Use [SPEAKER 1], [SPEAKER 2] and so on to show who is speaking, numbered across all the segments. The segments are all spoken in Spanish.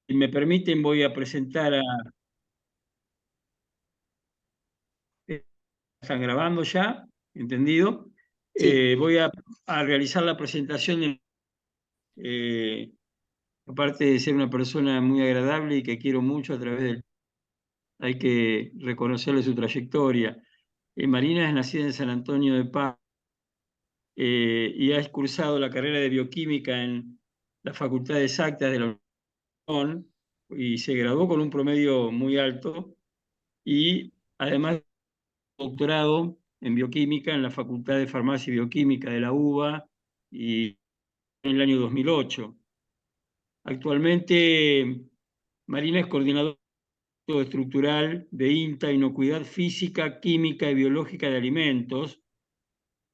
[SPEAKER 1] Si me permiten, voy a presentar a... Están grabando ya, ¿entendido?
[SPEAKER 2] Sí,
[SPEAKER 1] Voy a realizar la presentación de... aparte de ser una persona muy agradable y que quiero mucho a través del... Hay que reconocerle su trayectoria. Marina es nacida en San Antonio de Paz y ha cursado la carrera de bioquímica en la Facultad de Exactas de la UNIón y se graduó con un promedio muy alto y además doctorado en bioquímica en la Facultad de Farmacia y Bioquímica de la UBA y en el año 2008. Actualmente Marina es coordinadora estructural de INTA, Inocuidad Física, Química y Biológica de Alimentos,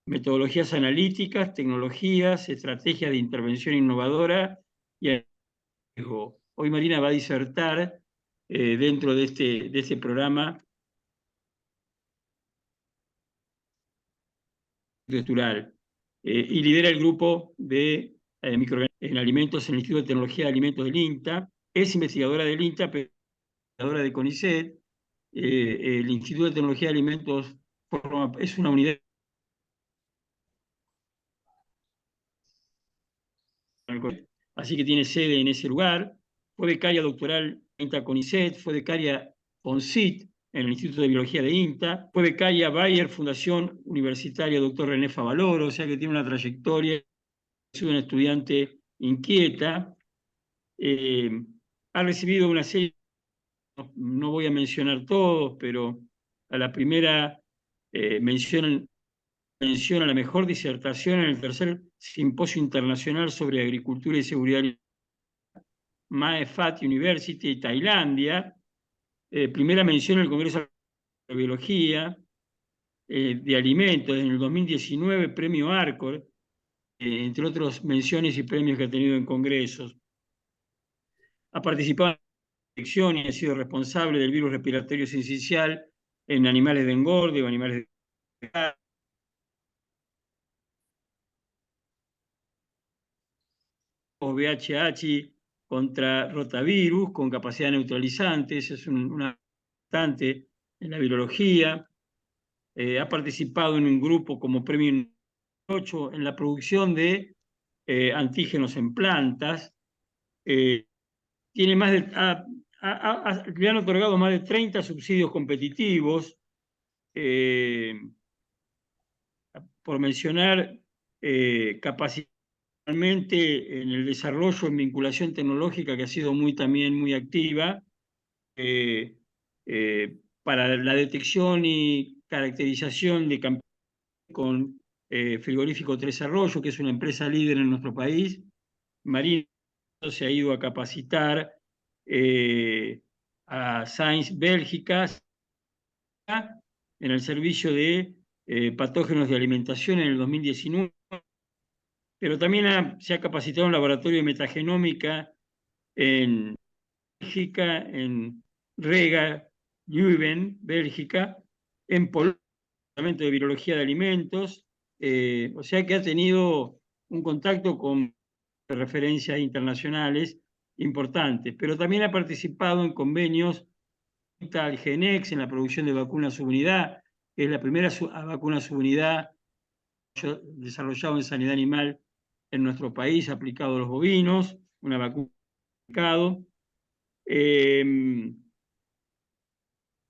[SPEAKER 1] metodologías analíticas, tecnologías, estrategias de intervención innovadora y riesgo. Hoy Marina va a disertar dentro de este programa estructural y lidera el grupo de microorganismos en alimentos en el Instituto de Tecnología de Alimentos del INTA. Es investigadora del INTA, pero investigadora de CONICET. El Instituto de Tecnología de Alimentos es una unidad, así que tiene sede en ese lugar. Fue becaria doctoral en INTA CONICET, fue becaria FONCIT en el Instituto de Biología de INTA, fue becaria Bayer Fundación Universitaria Dr. René Favaloro, o sea que tiene una trayectoria, es una estudiante inquieta, eh, ha recibido una serie, no voy a mencionar todos, pero a la primera menciona la mejor disertación en el tercer Simposio Internacional sobre Agricultura y Seguridad Mae Fat University, Tailandia. Primera mención en el Congreso de Biología de Alimentos en el 2019, Premio Arcor, entre otras menciones y premios que ha tenido en congresos. Ha participado en la infección y ha sido responsable del virus respiratorio sincicial en animales de engorde o animales de VHH contra rotavirus con capacidad neutralizante, es una constante en la virología. Ha participado en un grupo como Premio 8 en la producción de antígenos en plantas. Tiene más de, le han otorgado más de 30 subsidios competitivos. Por mencionar, capacitalmente en el desarrollo en vinculación tecnológica, que ha sido también muy activa, para la detección y caracterización de campeones con Frigorífico Tres Arroyos, que es una empresa líder en nuestro país. Marina se ha ido a capacitar a Science Bélgica en el servicio de patógenos de alimentación en el 2019, pero también se ha capacitado en laboratorio de metagenómica en Bélgica, en Rega, Leuven, Bélgica, en Polonia, Departamento de Virología de Alimentos, o sea que ha tenido un contacto con referencias internacionales importantes, pero también ha participado en convenios al Genex en la producción de vacunas subunidad, que es la primera vacuna subunidad desarrollada en sanidad animal en nuestro país, aplicado a los bovinos, una vacuna aplicado.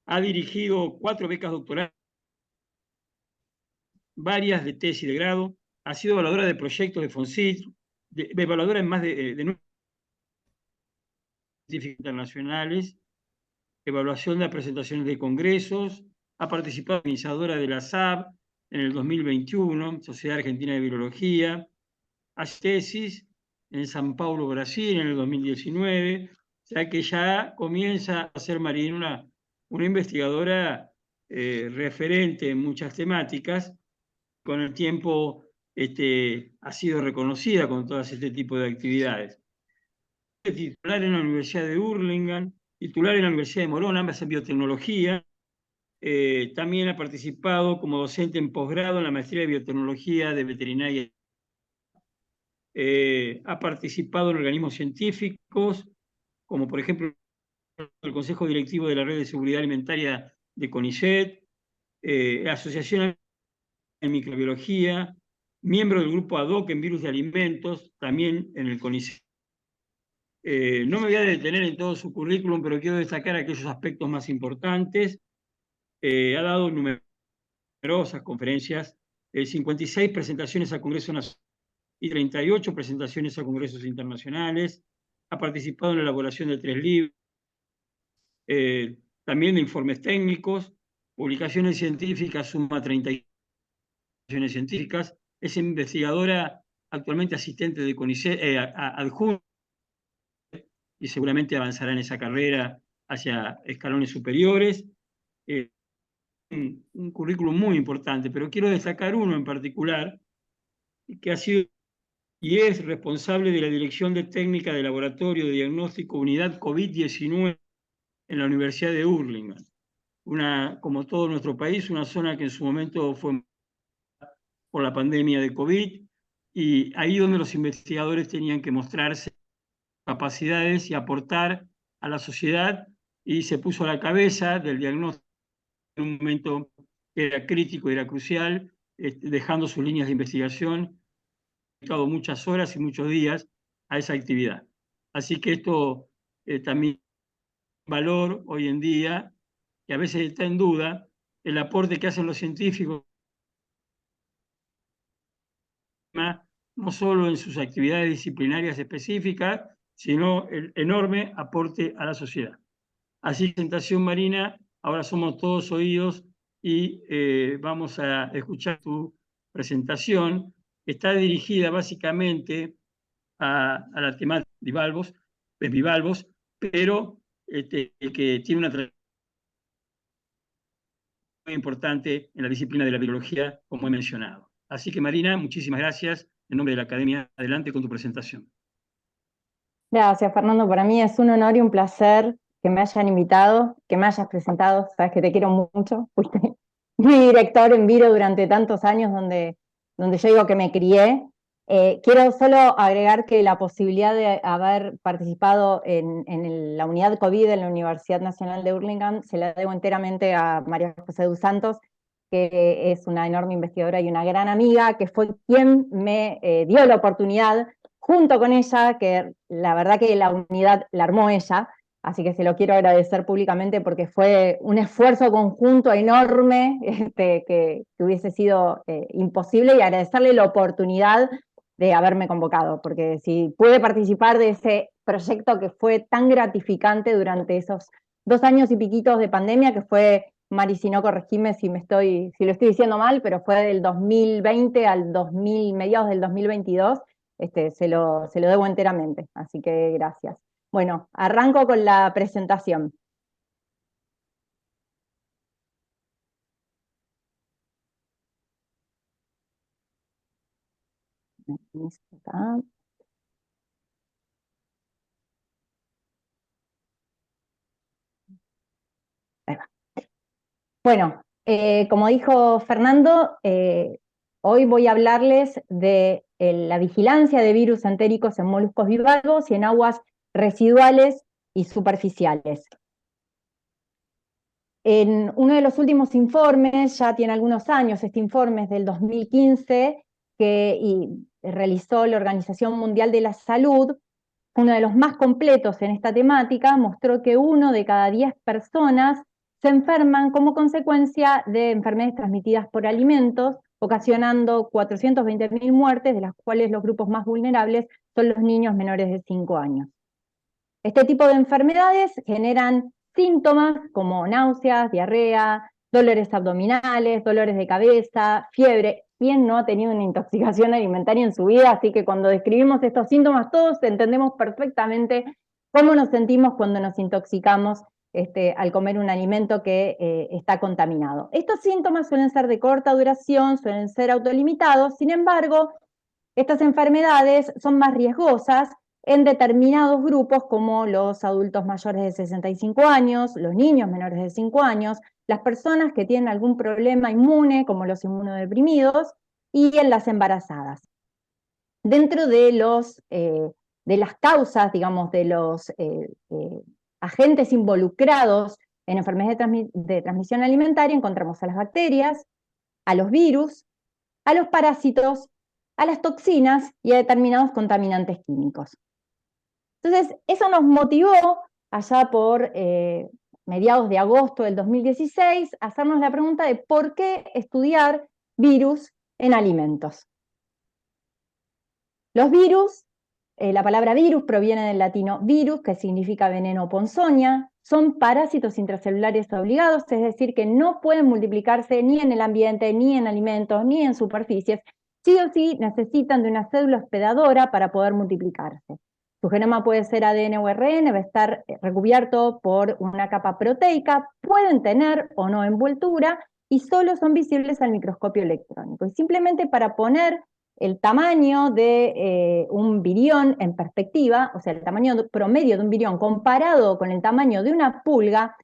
[SPEAKER 1] Ha dirigido 4 becas doctorales, varias de tesis de grado, ha sido evaluadora de proyectos de FONCIT, evaluadora en más de 9 científicos internacionales, evaluación de presentaciones de congresos, ha participado organizadora de la SAB en el 2021, Sociedad Argentina de Virología, hace tesis en San Paulo, Brasil, en el 2019, o sea que ya comienza a ser Marina una investigadora referente en muchas temáticas. Con el tiempo ha sido reconocida con todas este tipo de actividades. Titular en la Universidad de Hurlingham, titular en la Universidad de Morón, ambas en biotecnología. También ha participado como docente en posgrado en la maestría de biotecnología de veterinaria. Ha participado en organismos científicos como por ejemplo el Consejo Directivo de la Red de Seguridad Alimentaria de CONICET, Asociación en Microbiología, miembro del grupo ad hoc en virus de alimentos, también en el CONICET. No me voy a detener en todo su currículum, pero quiero destacar aquellos aspectos más importantes. Ha dado numerosas conferencias, 56 presentaciones a Congreso Nacional y 38 presentaciones a congresos internacionales. Ha participado en la elaboración de 3 libros, también de informes técnicos, publicaciones científicas, suma 30 publicaciones científicas. Es investigadora, actualmente asistente de CONICET, adjunta, y seguramente avanzará en esa carrera hacia escalones superiores. Un currículum muy importante, pero quiero destacar uno en particular, que ha sido y es responsable de la Dirección de Técnica de Laboratorio de Diagnóstico Unidad COVID-19 en la Universidad de Hurlingham. Como todo nuestro país, una zona que en su momento fue por la pandemia de COVID, y ahí donde los investigadores tenían que mostrarse capacidades y aportar a la sociedad, y se puso a la cabeza del diagnóstico en un momento que era crítico y era crucial, dejando sus líneas de investigación, dedicado muchas horas y muchos días a esa actividad. Así que esto también valor hoy en día, que a veces está en duda, el aporte que hacen los científicos, no solo en sus actividades disciplinarias específicas, sino el enorme aporte a la sociedad. Así, presentación, Marina, ahora somos todos oídos y vamos a escuchar tu presentación. Está dirigida básicamente a la temática de bivalvos, pero que tiene una trayectoria muy importante en la disciplina de la biología, como he mencionado. Así que, Marina, muchísimas gracias. En nombre de la Academia, adelante con tu presentación.
[SPEAKER 2] Gracias, Fernando. Para mí es un honor y un placer que me hayan invitado, que me hayas presentado. Sabes que te quiero mucho. Fuiste mi director en Viro durante tantos años donde yo digo que me crié. Quiero solo agregar que la posibilidad de haber participado en la unidad COVID en la Universidad Nacional de Hurlingham se la debo enteramente a María José dos Santos, que es una enorme investigadora y una gran amiga, que fue quien me dio la oportunidad, junto con ella, que la verdad que la unidad la armó ella, así que se lo quiero agradecer públicamente porque fue un esfuerzo conjunto enorme que hubiese sido imposible, y agradecerle la oportunidad de haberme convocado, porque si pude participar de ese proyecto que fue tan gratificante durante esos 2 años y piquitos de pandemia, que fue, Mari, si no, corregime si lo estoy diciendo mal, pero fue del 2020 al mediados del 2022, se lo debo enteramente, así que gracias. Bueno, arranco con la presentación. Acá. Ahí va. Bueno, como dijo Fernando, hoy voy a hablarles de la vigilancia de virus entéricos en moluscos bivalvos y en aguas residuales y superficiales. En uno de los últimos informes, ya tiene algunos años, este informe es del 2015, que realizó la Organización Mundial de la Salud, uno de los más completos en esta temática, mostró que 1 de cada 10 personas se enferman como consecuencia de enfermedades transmitidas por alimentos, ocasionando 420.000 muertes, de las cuales los grupos más vulnerables son los niños menores de 5 años. Este tipo de enfermedades generan síntomas como náuseas, diarrea, dolores abdominales, dolores de cabeza, fiebre. ¿Quién no ha tenido una intoxicación alimentaria en su vida? Así que cuando describimos estos síntomas, todos entendemos perfectamente cómo nos sentimos cuando nos intoxicamos al comer un alimento que está contaminado. Estos síntomas suelen ser de corta duración, suelen ser autolimitados. Sin embargo, estas enfermedades son más riesgosas en determinados grupos, como los adultos mayores de 65 años, los niños menores de 5 años, las personas que tienen algún problema inmune, como los inmunodeprimidos, y en las embarazadas. Dentro de de las causas, digamos, de los agentes involucrados en enfermedades de transmisión alimentaria, encontramos a las bacterias, a los virus, a los parásitos, a las toxinas y a determinados contaminantes químicos. Entonces, eso nos motivó, allá por mediados de agosto del 2016, a hacernos la pregunta de por qué estudiar virus en alimentos. Los virus, la palabra virus proviene del latino virus, que significa veneno o ponzoña, son parásitos intracelulares obligados, es decir, que no pueden multiplicarse ni en el ambiente, ni en alimentos, ni en superficies. Sí o sí necesitan de una célula hospedadora para poder multiplicarse. Su genoma puede ser ADN o RN, va a estar recubierto por una capa proteica, pueden tener o no envoltura y solo son visibles al microscopio electrónico. Y simplemente para poner el tamaño de un virión en perspectiva, o sea, el tamaño promedio de un virión comparado con el tamaño de una pulga,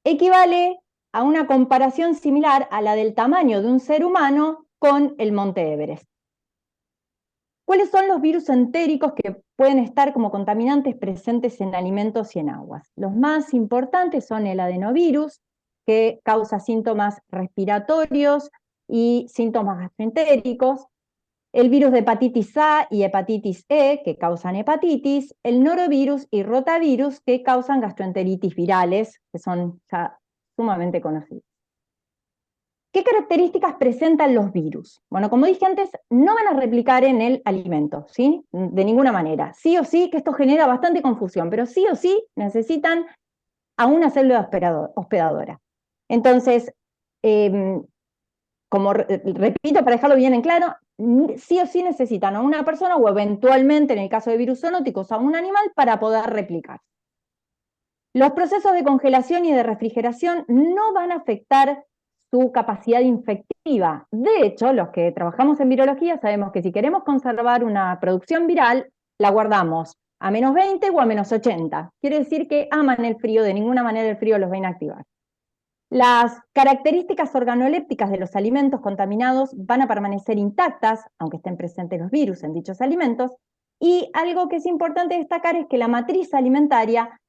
[SPEAKER 2] equivale a una comparación similar a la del tamaño de un ser humano con el Monte Everest. ¿Cuáles son los virus entéricos que pueden estar como contaminantes presentes en alimentos y en aguas? Los más importantes son el adenovirus, que causa síntomas respiratorios y síntomas gastroentéricos, el virus de hepatitis A y hepatitis E, que causan hepatitis, el norovirus y rotavirus, que causan gastroenteritis virales, que son ya sumamente conocidos. ¿Qué características presentan los virus? Bueno, como dije antes, no van a replicar en el alimento, ¿sí? De ninguna manera. Sí o sí, que esto genera bastante confusión, pero sí o sí necesitan a una célula hospedadora. Entonces, como repito, para dejarlo bien en claro, sí o sí necesitan a una persona o eventualmente, en el caso de virus zoonóticos, a un animal para poder replicar. Los procesos de congelación y de refrigeración no van a afectar su capacidad infectiva. De hecho, los que trabajamos en virología sabemos que si queremos conservar una producción viral, la guardamos a -20 o a -80. Quiere decir que aman el frío, de ninguna manera el frío los va a inactivar. Las características organolépticas de los alimentos contaminados van a permanecer intactas, aunque estén presentes los virus en dichos alimentos, y algo que es importante destacar es que la matriz alimentaria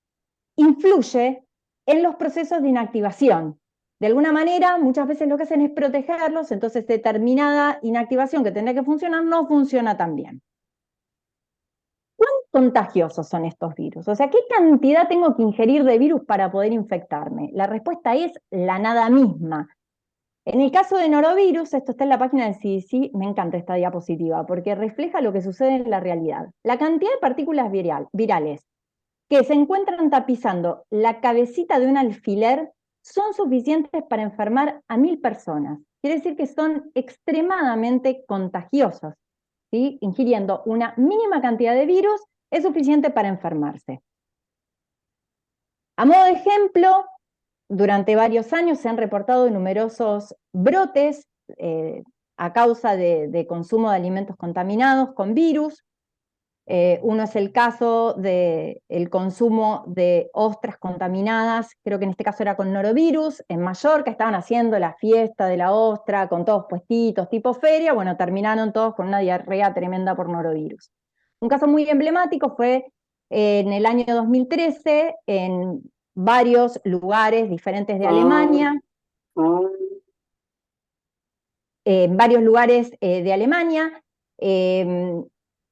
[SPEAKER 2] influye en los procesos de inactivación. De alguna manera, muchas veces lo que hacen es protegerlos, entonces determinada inactivación que tendría que funcionar no funciona tan bien. ¿Cuán contagiosos son estos virus? O sea, ¿qué cantidad tengo que ingerir de virus para poder infectarme? La respuesta es la nada misma. En el caso de norovirus, esto está en la página del CDC, me encanta esta diapositiva, porque refleja lo que sucede en la realidad. La cantidad de partículas virales que se encuentran tapizando la cabecita de un alfiler son suficientes para enfermar a 1000 personas. Quiere decir que son extremadamente contagiosos, ¿sí? Ingiriendo una mínima cantidad de virus es suficiente para enfermarse. A modo de ejemplo, durante varios años se han reportado numerosos brotes a causa de consumo de alimentos contaminados con virus. Uno es el caso del consumo de ostras contaminadas, creo que en este caso era con norovirus, en Mallorca estaban haciendo la fiesta de la ostra con todos puestitos, tipo feria, bueno, terminaron todos con una diarrea tremenda por norovirus. Un caso muy emblemático fue en el año 2013, en varios lugares diferentes de Alemania,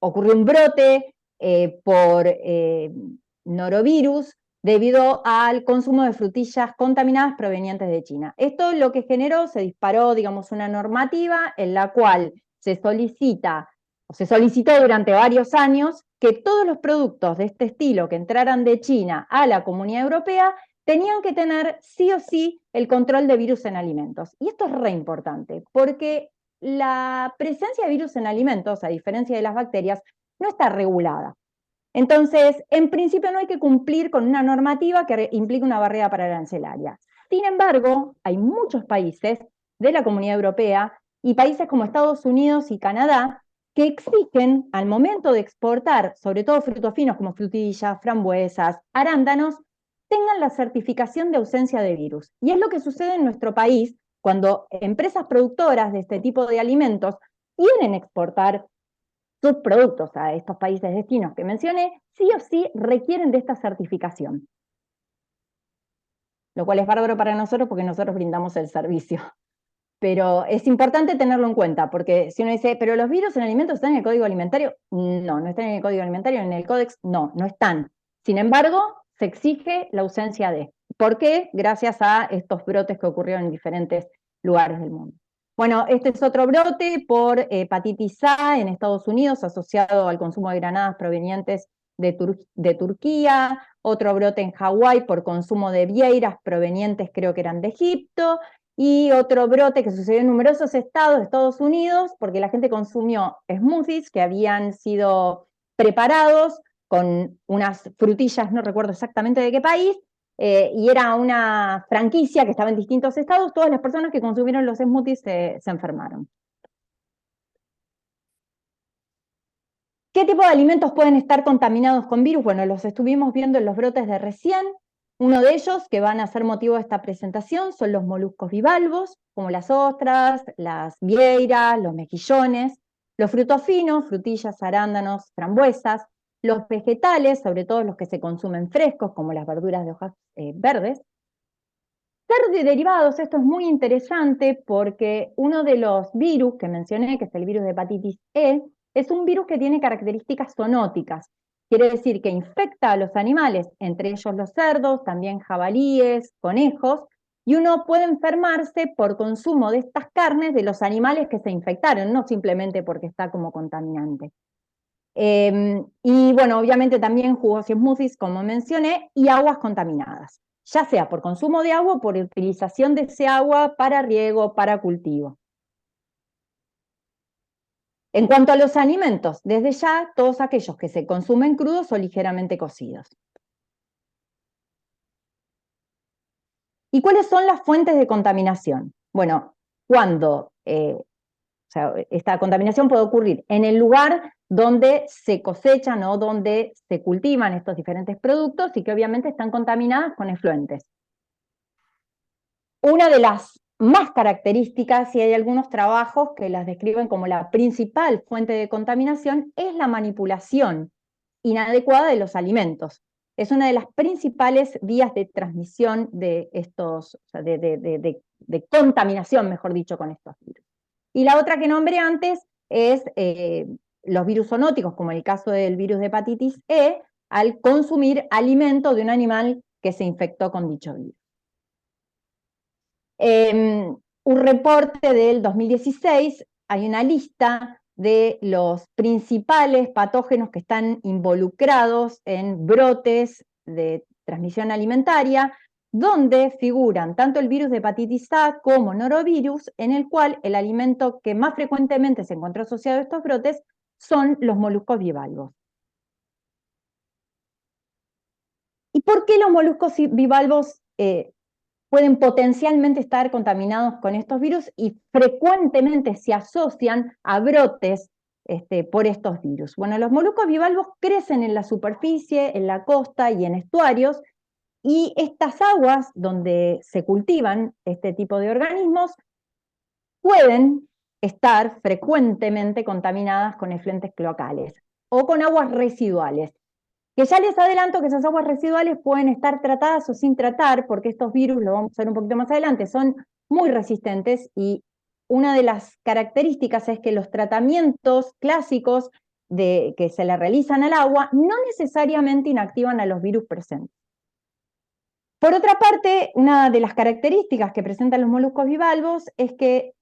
[SPEAKER 2] ocurrió un brote por norovirus debido al consumo de frutillas contaminadas provenientes de China. Esto lo que generó, se disparó, digamos, una normativa en la cual se solicitó durante varios años que todos los productos de este estilo que entraran de China a la Comunidad Europea tenían que tener sí o sí el control de virus en alimentos. Y esto es re importante, porque la presencia de virus en alimentos, a diferencia de las bacterias, no está regulada. Entonces, en principio no hay que cumplir con una normativa que implique una barrera arancelaria. Sin embargo, hay muchos países de la Comunidad Europea y países como Estados Unidos y Canadá que exigen al momento de exportar, sobre todo frutos finos como frutillas, frambuesas, arándanos, tengan la certificación de ausencia de virus. Y es lo que sucede en nuestro país cuando empresas productoras de este tipo de alimentos quieren exportar subproductos a estos países destinos que mencioné, sí o sí requieren de esta certificación. Lo cual es bárbaro para nosotros porque nosotros brindamos el servicio. Pero es importante tenerlo en cuenta, porque si uno dice, pero los virus en alimentos están en el código alimentario, no, no están en el código alimentario, en el códex, no, no están. Sin embargo, se exige la ausencia de. ¿Por qué? Gracias a estos brotes que ocurrieron en diferentes lugares del mundo. Bueno, este es otro brote por hepatitis A en Estados Unidos, asociado al consumo de granadas provenientes de Turquía, otro brote en Hawái por consumo de vieiras provenientes, creo que eran de Egipto, y otro brote que sucedió en numerosos estados de Estados Unidos porque la gente consumió smoothies que habían sido preparados con unas frutillas, no recuerdo exactamente de qué país, y era una franquicia que estaba en distintos estados. Todas las personas que consumieron los smoothies se enfermaron. ¿Qué tipo de alimentos pueden estar contaminados con virus? Bueno, los estuvimos viendo en los brotes de recién. Uno de ellos, que van a ser motivo de esta presentación, son los moluscos bivalvos, como las ostras, las vieiras, los mejillones, los frutos finos, frutillas, arándanos, frambuesas, los vegetales, sobre todo los que se consumen frescos, como las verduras de hojas verdes. De derivados, esto es muy interesante porque uno de los virus que mencioné, que es el virus de hepatitis E, es un virus que tiene características zoonóticas. Quiere decir que infecta a los animales, entre ellos los cerdos, también jabalíes, conejos, y uno puede enfermarse por consumo de estas carnes de los animales que se infectaron, no simplemente porque está como contaminante. Y bueno, obviamente también jugos y smoothies, como mencioné, y aguas contaminadas, ya sea por consumo de agua o por utilización de ese agua para riego, para cultivo. En cuanto a los alimentos, desde ya todos aquellos que se consumen crudos o ligeramente cocidos. ¿Y cuáles son las fuentes de contaminación? Bueno, cuando o sea, esta contaminación puede ocurrir en el lugar donde se cosechan o donde se cultivan estos diferentes productos y que obviamente están contaminadas con efluentes. Una de las más características, y hay algunos trabajos que las describen como la principal fuente de contaminación, es la manipulación inadecuada de los alimentos. Es una de las principales vías de transmisión de estos, o sea, de contaminación, mejor dicho, con estos virus. Y la otra que nombré antes es los virus zoonóticos, como el caso del virus de hepatitis E, al consumir alimento de un animal que se infectó con dicho virus. Un reporte del 2016, hay una lista de los principales patógenos que están involucrados en brotes de transmisión alimentaria, donde figuran tanto el virus de hepatitis A como norovirus, en el cual el alimento que más frecuentemente se encontró asociado a estos brotes son los moluscos bivalvos. ¿Y por qué los moluscos bivalvos pueden potencialmente estar contaminados con estos virus y frecuentemente se asocian a brotes por estos virus? Bueno, los moluscos bivalvos crecen en la superficie, en la costa y en estuarios, y estas aguas donde se cultivan este tipo de organismos pueden estar frecuentemente contaminadas con efluentes cloacales o con aguas residuales. Que ya les adelanto que esas aguas residuales pueden estar tratadas o sin tratar, porque estos virus, lo vamos a ver un poquito más adelante, son muy resistentes, y una de las características es que los tratamientos clásicos que se le realizan al agua no necesariamente inactivan a los virus presentes. Por otra parte, una de las características que presentan los moluscos bivalvos es que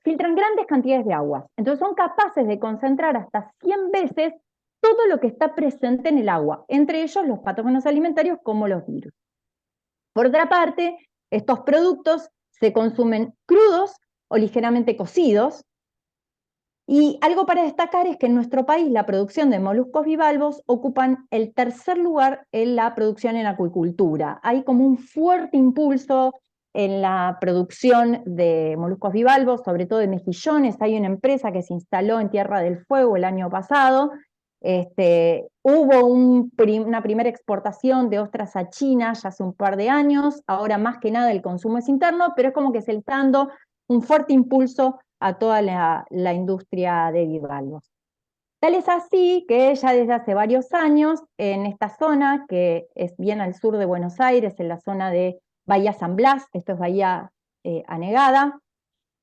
[SPEAKER 2] filtran grandes cantidades de agua, entonces son capaces de concentrar hasta 100 veces todo lo que está presente en el agua, entre ellos los patógenos alimentarios como los virus. Por otra parte, estos productos se consumen crudos o ligeramente cocidos, y algo para destacar es que en nuestro país la producción de moluscos bivalvos ocupan el tercer lugar en la producción en acuicultura. Hay como un fuerte impulso en la producción de moluscos bivalvos, sobre todo de mejillones. Hay una empresa que se instaló en Tierra del Fuego el año pasado. Hubo una primera exportación de ostras a China ya hace un par de años. Ahora más que nada el consumo es interno, pero es como que se le está dando un fuerte impulso a toda la industria de bivalvos. Tal es así que ya desde hace varios años, en esta zona, que es bien al sur de Buenos Aires, en la zona de Bahía San Blas, esto es Bahía Anegada,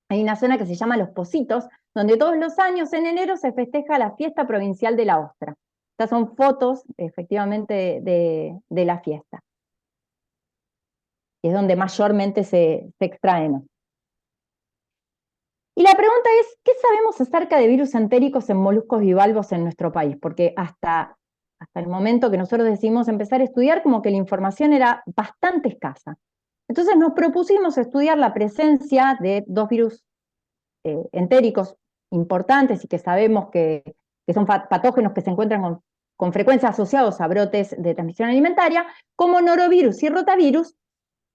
[SPEAKER 2] hay una zona que se llama Los Pocitos, donde todos los años en enero se festeja la fiesta provincial de la ostra. Estas son fotos, efectivamente, de la fiesta. Es donde mayormente se extraen. Y la pregunta es, ¿qué sabemos acerca de virus entéricos en moluscos bivalvos en nuestro país? Porque hasta el momento que nosotros decidimos empezar a estudiar, como que la información era bastante escasa. Entonces nos propusimos estudiar la presencia de dos virus entéricos importantes y que sabemos que son patógenos que se encuentran con frecuencia asociados a brotes de transmisión alimentaria, como norovirus y rotavirus,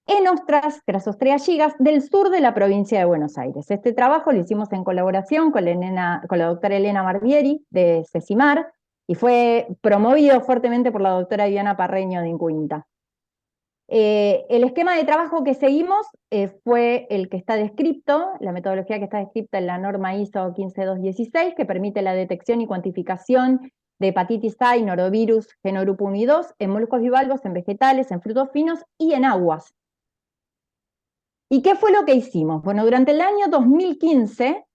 [SPEAKER 2] en ostras, Crassostrea gigas, del sur de la provincia de Buenos Aires. Este trabajo lo hicimos en colaboración con la doctora Elena Barbieri, de CECIMAR, y fue promovido fuertemente por la doctora Diana Parreño, de INCUINTA. El esquema de trabajo que seguimos fue el que está descrito, la metodología que está descrita en la norma ISO 15216, que permite la detección y cuantificación de hepatitis A y norovirus genogrupo 1 y 2 en moluscos bivalvos, en vegetales, en frutos finos y en aguas. ¿Y qué fue lo que hicimos? Bueno, durante el año 2015,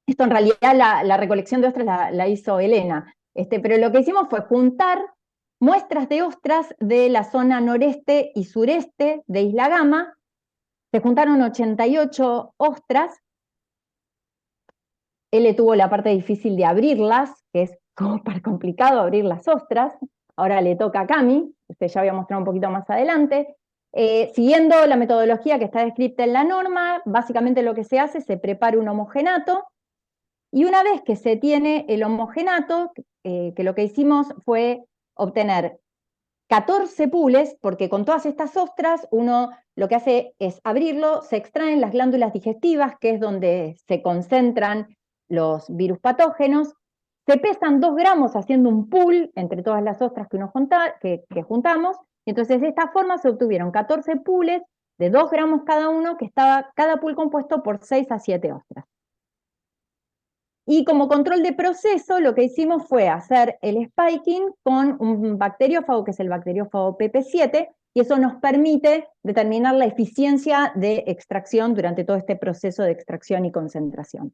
[SPEAKER 2] esto en realidad la recolección de ostras la hizo Elena, pero lo que hicimos fue juntar muestras de ostras de la zona noreste y sureste de Isla Gama. Se juntaron 88 ostras. Él tuvo la parte difícil de abrirlas, que es súper complicado abrir las ostras. Ahora le toca a Cami, ya voy a mostrar un poquito más adelante. Siguiendo la metodología que está descrita en la norma, básicamente lo que se hace, se prepara un homogenato, y una vez que se tiene el homogenato, que lo que hicimos fue obtener 14 pools, porque con todas estas ostras uno lo que hace es abrirlo, se extraen las glándulas digestivas, que es donde se concentran los virus patógenos, se pesan 2 gramos haciendo un pool entre todas las ostras que juntamos, y entonces de esta forma se obtuvieron 14 pools de 2 gramos cada uno, que estaba cada pool compuesto por 6 a 7 ostras. Y como control de proceso, lo que hicimos fue hacer el spiking con un bacteriófago, que es el bacteriófago PP7, y eso nos permite determinar la eficiencia de extracción durante todo este proceso de extracción y concentración.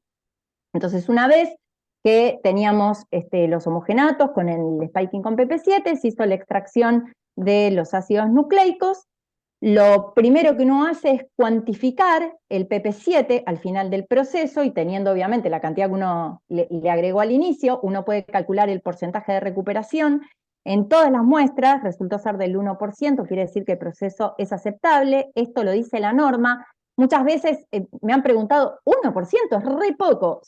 [SPEAKER 2] Entonces, una vez que teníamos los homogenatos con el spiking con PP7, se hizo la extracción de los ácidos nucleicos. Lo primero que uno hace es cuantificar el PP7 al final del proceso, y teniendo obviamente la cantidad que uno le agregó al inicio, uno puede calcular el porcentaje de recuperación. En todas las muestras resultó ser del 1%, quiere decir que el proceso es aceptable, esto lo dice la norma. Muchas veces me han preguntado, ¿1%? ¿Es re poco?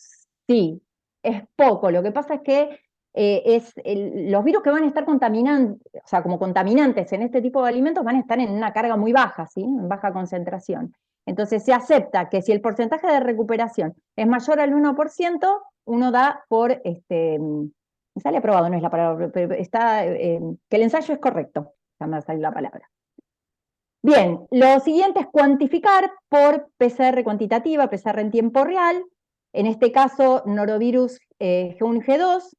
[SPEAKER 2] Sí, es poco. Lo que pasa es que los virus que van a estar contaminando, o sea, como contaminantes en este tipo de alimentos, van a estar en una carga muy baja, ¿sí? En baja concentración. Entonces se acepta que si el porcentaje de recuperación es mayor al 1%, uno da por, me sale aprobado, no es la palabra, pero está, que el ensayo es correcto, ya me va a salir la palabra. Bien, lo siguiente es cuantificar por PCR cuantitativa, PCR en tiempo real, en este caso norovirus G1 y G2,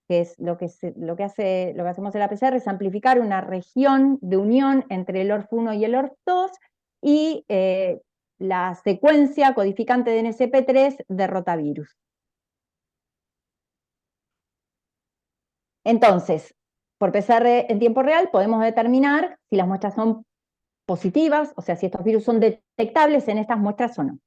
[SPEAKER 2] que es lo que hacemos en la PCR, es amplificar una región de unión entre el ORF1 y el ORF2, y la secuencia codificante de NSP3 de rotavirus. Entonces, por PCR en tiempo real podemos determinar si las muestras son positivas, o sea, si estos virus son detectables en estas muestras o no.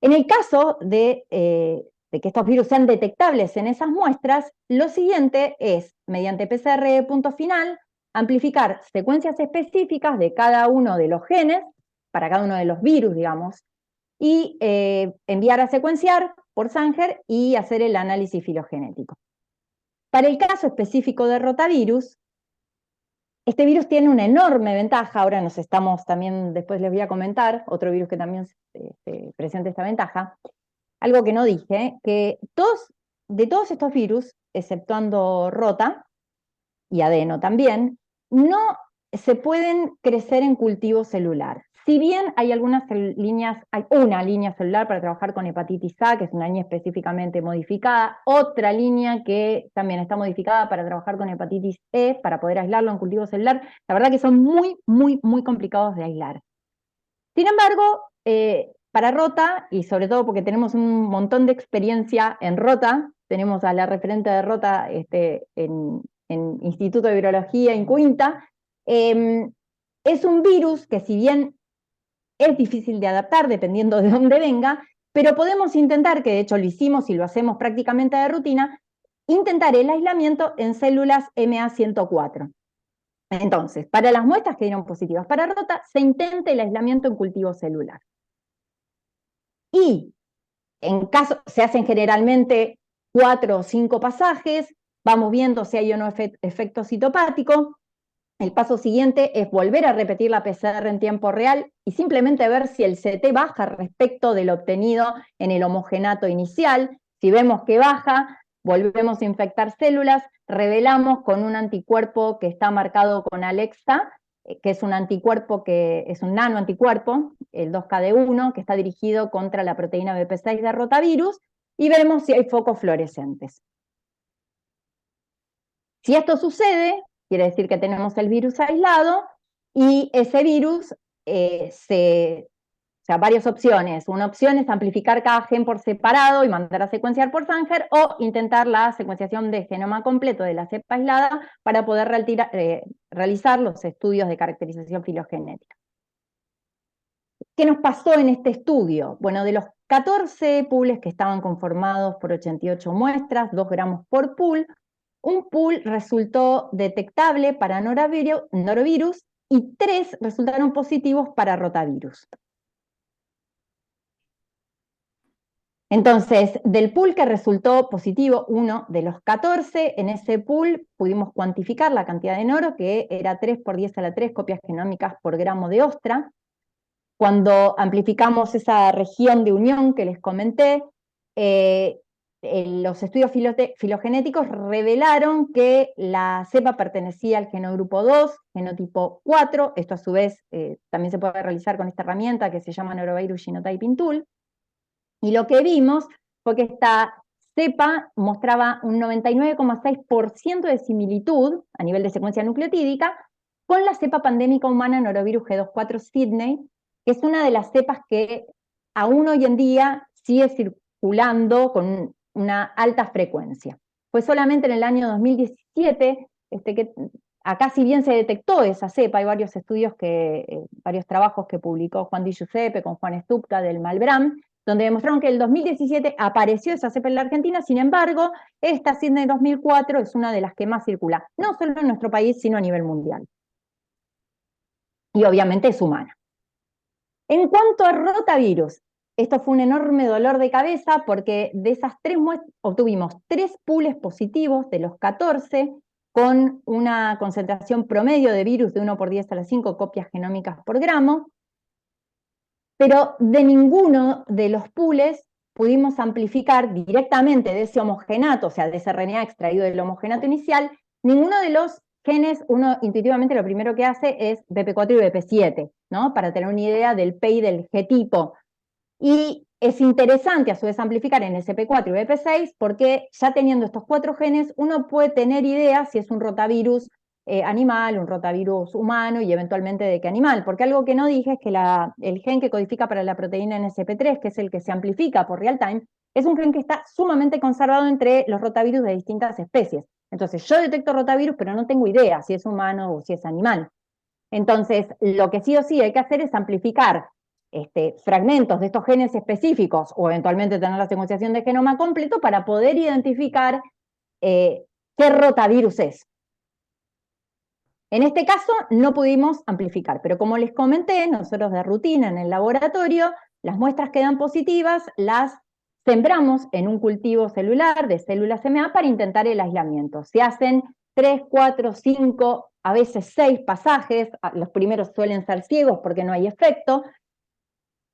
[SPEAKER 2] En el caso de que estos virus sean detectables en esas muestras, lo siguiente es, mediante PCR de punto final, amplificar secuencias específicas de cada uno de los genes, para cada uno de los virus, digamos, y enviar a secuenciar por Sanger y hacer el análisis filogenético. Para el caso específico de rotavirus, este virus tiene una enorme ventaja. Ahora después les voy a comentar, otro virus que también presenta esta ventaja. Algo que no dije, que de todos estos virus, exceptuando rota, y adeno también, no se pueden crecer en cultivo celular. si bien hay algunas líneas, hay una línea celular para trabajar con hepatitis A, que es una línea específicamente modificada, otra línea que también está modificada para trabajar con hepatitis E, para poder aislarlo en cultivo celular, la verdad que son muy, muy, muy complicados de aislar. Sin embargo, para Rota, y sobre todo porque tenemos un montón de experiencia en Rota, tenemos a la referente de Rota en Instituto de Virología, en Quinta, es un virus que si bien es difícil de adaptar dependiendo de dónde venga, pero podemos intentar, que de hecho lo hicimos y lo hacemos prácticamente de rutina, intentar el aislamiento en células MA104. Entonces, para las muestras que dieron positivas para Rota, se intenta el aislamiento en cultivo celular. Y en caso, se hacen generalmente 4 o 5 pasajes, vamos viendo si hay o no efecto citopático. El paso siguiente es volver a repetir la PCR en tiempo real y simplemente ver si el CT baja respecto del obtenido en el homogenato inicial. Si vemos que baja, volvemos a infectar células, revelamos con un anticuerpo que está marcado con Alexa, que es un anticuerpo que es un nanoanticuerpo, el 2KD1, que está dirigido contra la proteína BP6 de rotavirus, y vemos si hay focos fluorescentes. Si esto sucede, quiere decir que tenemos el virus aislado, y ese virus, o sea, varias opciones. Una opción es amplificar cada gen por separado y mandar a secuenciar por Sanger, o intentar la secuenciación de genoma completo de la cepa aislada para poder realizar los estudios de caracterización filogenética. ¿Qué nos pasó en este estudio? Bueno, de los 14 pools que estaban conformados por 88 muestras, 2 gramos por pool, un pool resultó detectable para norovirus y 3 resultaron positivos para rotavirus. Entonces, del pool que resultó positivo, uno de los 14, en ese pool pudimos cuantificar la cantidad de noro, que era 3 por 10 a la 3 copias genómicas por gramo de ostra. Cuando amplificamos esa región de unión que les comenté, los estudios filogenéticos revelaron que la cepa pertenecía al genogrupo 2, genotipo 4, esto a su vez también se puede realizar con esta herramienta que se llama Norovirus Genotyping Tool, y lo que vimos fue que esta cepa mostraba un 99,6% de similitud a nivel de secuencia nucleotídica con la cepa pandémica humana Norovirus G24 Sydney, que es una de las cepas que aún hoy en día sigue circulando con una alta frecuencia. Fue solamente en el año 2017 que acá, si bien se detectó esa cepa, hay varios estudios, varios trabajos que publicó Juan Di Giuseppe con Juan Stupka del Malbram, donde demostraron que en el 2017 apareció esa cepa en la Argentina. Sin embargo, esta Sydney 2004 es una de las que más circula, no solo en nuestro país, sino a nivel mundial. Y obviamente es humana. En cuanto a rotavirus, esto fue un enorme dolor de cabeza porque de esas 3 muestras obtuvimos 3 pools positivos de los 14, con una concentración promedio de virus de 1 por 10 a la 5 copias genómicas por gramo, pero de ninguno de los pools pudimos amplificar directamente de ese homogenato, o sea, de ese RNA extraído del homogenato inicial, ninguno de los genes. Uno intuitivamente lo primero que hace es BP4 y BP7, ¿no? Para tener una idea del PEI del G-tipo. Y es interesante a su vez amplificar en SP4 y BP6 porque ya teniendo estos 4 genes uno puede tener idea si es un rotavirus animal, un rotavirus humano y eventualmente de qué animal, porque algo que no dije es que el gen que codifica para la proteína NSP3, que es el que se amplifica por real time, es un gen que está sumamente conservado entre los rotavirus de distintas especies. Entonces yo detecto rotavirus, pero no tengo idea si es humano o si es animal. Entonces, lo que sí o sí hay que hacer es amplificar fragmentos de estos genes específicos o eventualmente tener la secuenciación de genoma completo para poder identificar qué rotavirus es. En este caso no pudimos amplificar, pero como les comenté, nosotros de rutina en el laboratorio, las muestras quedan positivas, las sembramos en un cultivo celular de células MA para intentar el aislamiento. Se hacen 3, 4, 5, a veces 6 pasajes, los primeros suelen ser ciegos porque no hay efecto,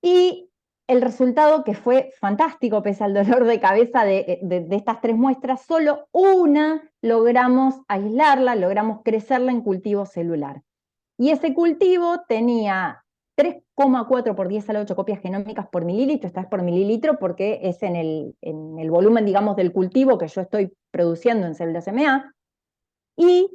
[SPEAKER 2] y el resultado, que fue fantástico pese al dolor de cabeza de estas 3 muestras, solo una logramos aislarla, logramos crecerla en cultivo celular. Y ese cultivo tenía 3,4 por 10 a la 8 copias genómicas por mililitro. Esta es por mililitro porque es en el volumen, digamos, del cultivo que yo estoy produciendo en células MA, y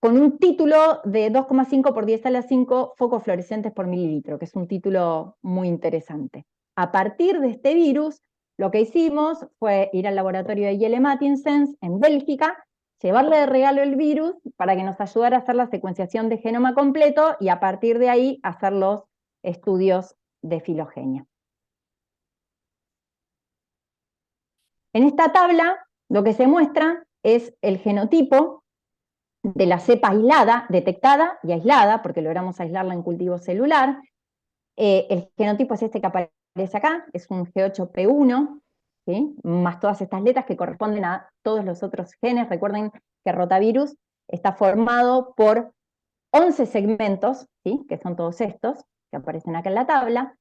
[SPEAKER 2] con un título de 2,5 por 10 a la 5 focos fluorescentes por mililitro, que es un título muy interesante. A partir de este virus, lo que hicimos fue ir al laboratorio de Jelle Mathiesen en Bélgica, llevarle de regalo el virus para que nos ayudara a hacer la secuenciación de genoma completo y a partir de ahí hacer los estudios de filogenia. En esta tabla lo que se muestra es el genotipo de la cepa aislada, detectada y aislada, porque logramos aislarla en cultivo celular. El genotipo es este que aparece acá, es un G8P1, ¿sí? Más todas estas letras que corresponden a todos los otros genes. Recuerden que rotavirus está formado por 11 segmentos, ¿sí? Que son todos estos, que aparecen acá en la tabla,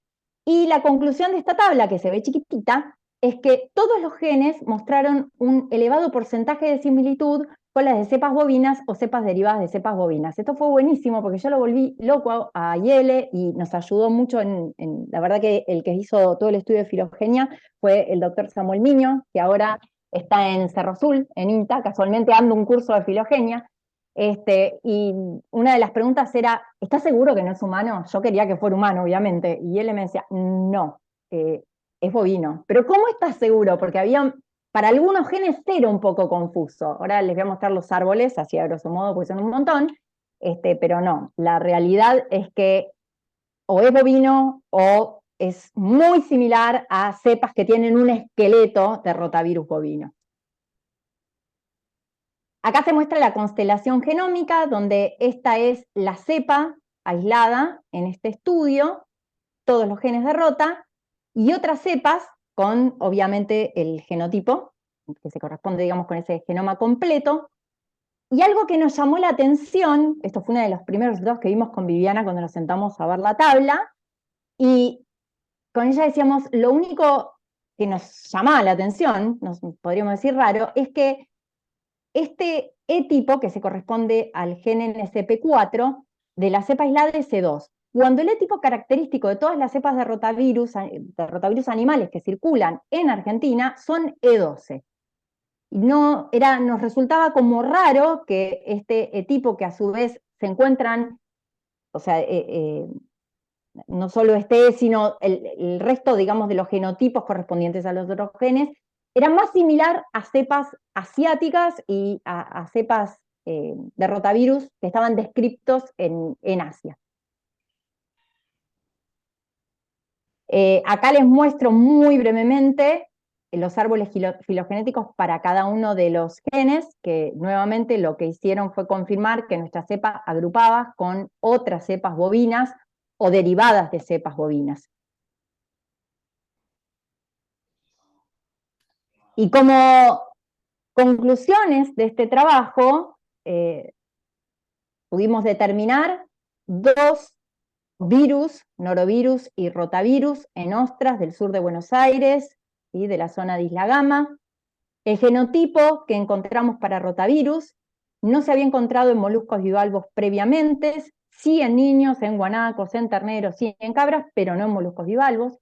[SPEAKER 2] y la conclusión de esta tabla, que se ve chiquitita, es que todos los genes mostraron un elevado porcentaje de similitud con las de cepas bovinas o cepas derivadas de cepas bovinas. Esto fue buenísimo porque yo lo volví loco a Jelle y nos ayudó mucho la verdad que el que hizo todo el estudio de filogenia fue el doctor Samuel Miño, que ahora está en Cerro Azul, en INTA, casualmente dando un curso de filogenia. Y una de las preguntas era, ¿estás seguro que no es humano? Yo quería que fuera humano, obviamente, y él me decía, no, es bovino. Pero ¿cómo estás seguro? Porque para algunos genes era un poco confuso. Ahora les voy a mostrar los árboles, así a grosso modo, pues son un montón, pero no, la realidad es que o es bovino o es muy similar a cepas que tienen un esqueleto de rotavirus bovino. Acá se muestra la constelación genómica, donde esta es la cepa aislada en este estudio, todos los genes de rota, y otras cepas con, obviamente, el genotipo, que se corresponde, digamos, con ese genoma completo. Y algo que nos llamó la atención, esto fue uno de los primeros resultados que vimos con Viviana cuando nos sentamos a ver la tabla, y con ella decíamos, lo único que nos llamaba la atención, nos podríamos decir raro, es que este E-tipo, que se corresponde al gen NSP4, de la cepa aislada es E2. Cuando el E-tipo característico de todas las cepas de rotavirus animales que circulan en Argentina son E12. Nos resultaba como raro que este E-tipo, que a su vez se encuentran, o sea, no solo este, sino el resto, digamos, de los genotipos correspondientes a los otros genes, era más similar a cepas asiáticas y a cepas de rotavirus que estaban descritos en Asia. Acá les muestro muy brevemente los árboles filogenéticos para cada uno de los genes, que nuevamente lo que hicieron fue confirmar que nuestra cepa agrupaba con otras cepas bovinas o derivadas de cepas bovinas. Y como conclusiones de este trabajo, pudimos determinar 2 virus, norovirus y rotavirus, en ostras del sur de Buenos Aires y de la zona de Isla Gama. El genotipo que encontramos para rotavirus no se había encontrado en moluscos bivalvos previamente, sí en niños, en guanacos, en terneros, sí en cabras, pero no en moluscos bivalvos.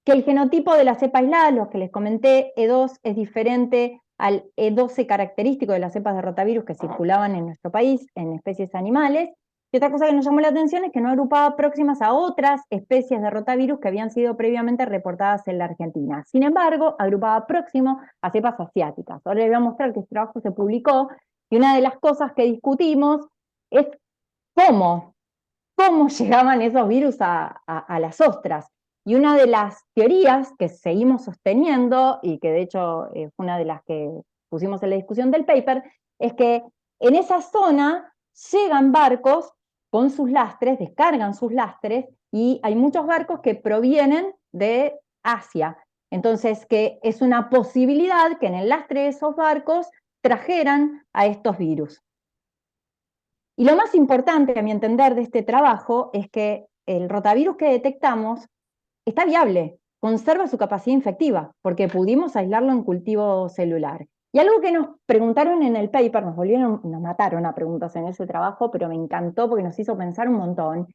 [SPEAKER 2] Que el genotipo de la cepa aislada, los que les comenté, E2, es diferente al E12 característico de las cepas de rotavirus que circulaban en nuestro país en especies animales. Y otra cosa que nos llamó la atención es que no agrupaba próximas a otras especies de rotavirus que habían sido previamente reportadas en la Argentina. Sin embargo, agrupaba próximo a cepas asiáticas. Ahora les voy a mostrar que este trabajo se publicó y una de las cosas que discutimos es cómo llegaban esos virus a las ostras. Y una de las teorías que seguimos sosteniendo, y que de hecho fue una de las que pusimos en la discusión del paper, es que en esa zona llegan barcos con sus lastres, descargan sus lastres, y hay muchos barcos que provienen de Asia. Entonces, que es una posibilidad que en el lastre de esos barcos trajeran a estos virus. Y lo más importante, a mi entender, de este trabajo es que el rotavirus que detectamos está viable, conserva su capacidad infectiva, porque pudimos aislarlo en cultivo celular. Y algo que nos preguntaron en el paper, nos mataron a preguntas en ese trabajo, pero me encantó porque nos hizo pensar un montón,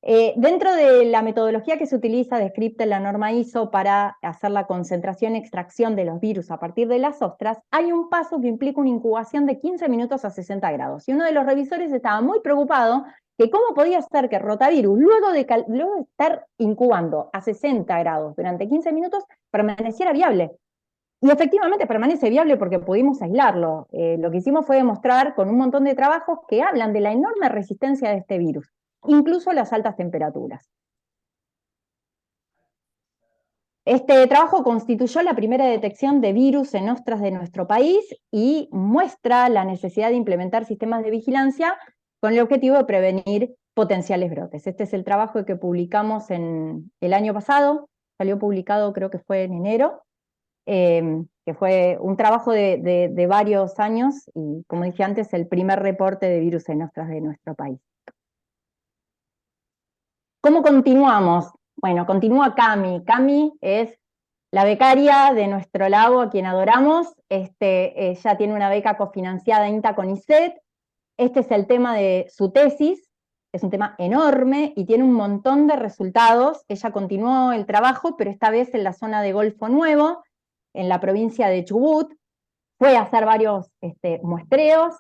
[SPEAKER 2] Dentro de la metodología que se utiliza descrita en la norma ISO para hacer la concentración y extracción de los virus a partir de las ostras, hay un paso que implica una incubación de 15 minutos a 60 grados. Y uno de los revisores estaba muy preocupado que cómo podía ser que rotavirus, luego de estar incubando a 60 grados durante 15 minutos, permaneciera viable. Y efectivamente permanece viable porque pudimos aislarlo. Lo que hicimos fue demostrar con un montón de trabajos que hablan de la enorme resistencia de este virus, incluso a las altas temperaturas. Este trabajo constituyó la primera detección de virus en ostras de nuestro país y muestra la necesidad de implementar sistemas de vigilancia con el objetivo de prevenir potenciales brotes. Este es el trabajo que publicamos en el año pasado, salió publicado creo que fue en enero, que fue un trabajo de varios años y, como dije antes, el primer reporte de virus en ostras de nuestro país. ¿Cómo continuamos? Bueno, continúa Cami. Cami es la becaria de nuestro lago, a quien adoramos. Ella tiene una beca cofinanciada INTA con ICET. Este es el tema de su tesis. Es un tema enorme y tiene un montón de resultados. Ella continuó el trabajo, pero esta vez en la zona de Golfo Nuevo, en la provincia de Chubut. Fue a hacer varios muestreos.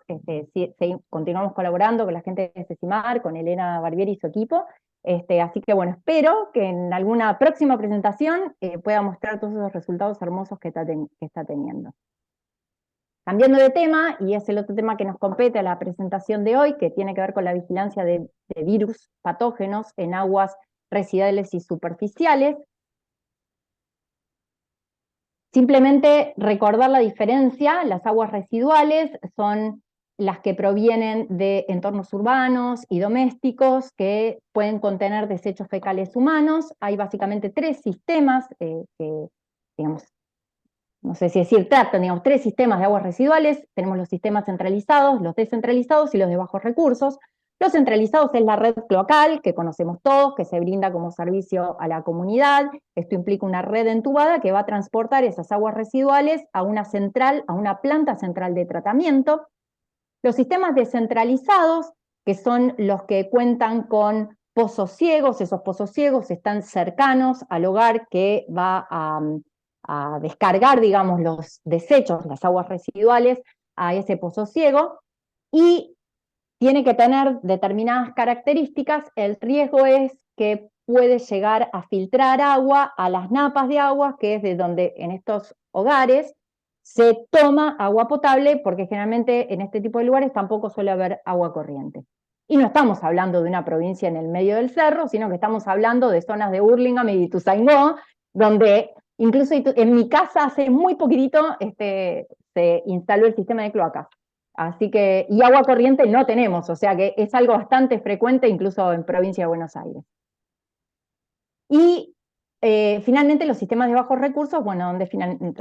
[SPEAKER 2] Continuamos colaborando con la gente de CECIMAR, con Elena Barbieri y su equipo. Así que bueno, espero que en alguna próxima presentación pueda mostrar todos esos resultados hermosos que está teniendo. Cambiando de tema, y es el otro tema que nos compete a la presentación de hoy, que tiene que ver con la vigilancia de virus patógenos en aguas residuales y superficiales. Simplemente recordar la diferencia: las aguas residuales son las que provienen de entornos urbanos y domésticos que pueden contener desechos fecales humanos. Hay básicamente tres sistemas que, digamos, no sé si decir tratan, digamos, tres sistemas de aguas residuales. Tenemos los sistemas centralizados, los descentralizados y los de bajos recursos. Los centralizados es la red cloacal, que conocemos todos, que se brinda como servicio a la comunidad. Esto implica una red entubada que va a transportar esas aguas residuales a una central, a una planta central de tratamiento. Los sistemas descentralizados, que son los que cuentan con pozos ciegos. Esos pozos ciegos están cercanos al hogar que va a descargar, digamos, los desechos, las aguas residuales, a ese pozo ciego, y tiene que tener determinadas características. El riesgo es que puede llegar a filtrar agua a las napas de agua, que es de donde en estos hogares se toma agua potable, porque generalmente en este tipo de lugares tampoco suele haber agua corriente. Y no estamos hablando de una provincia en el medio del cerro, sino que estamos hablando de zonas de Hurlingham y Ituzaingó, donde incluso en mi casa hace muy poquitito se instaló el sistema de cloacas. Así que, y agua corriente no tenemos, o sea que es algo bastante frecuente incluso en provincia de Buenos Aires. Y finalmente los sistemas de bajos recursos, bueno, donde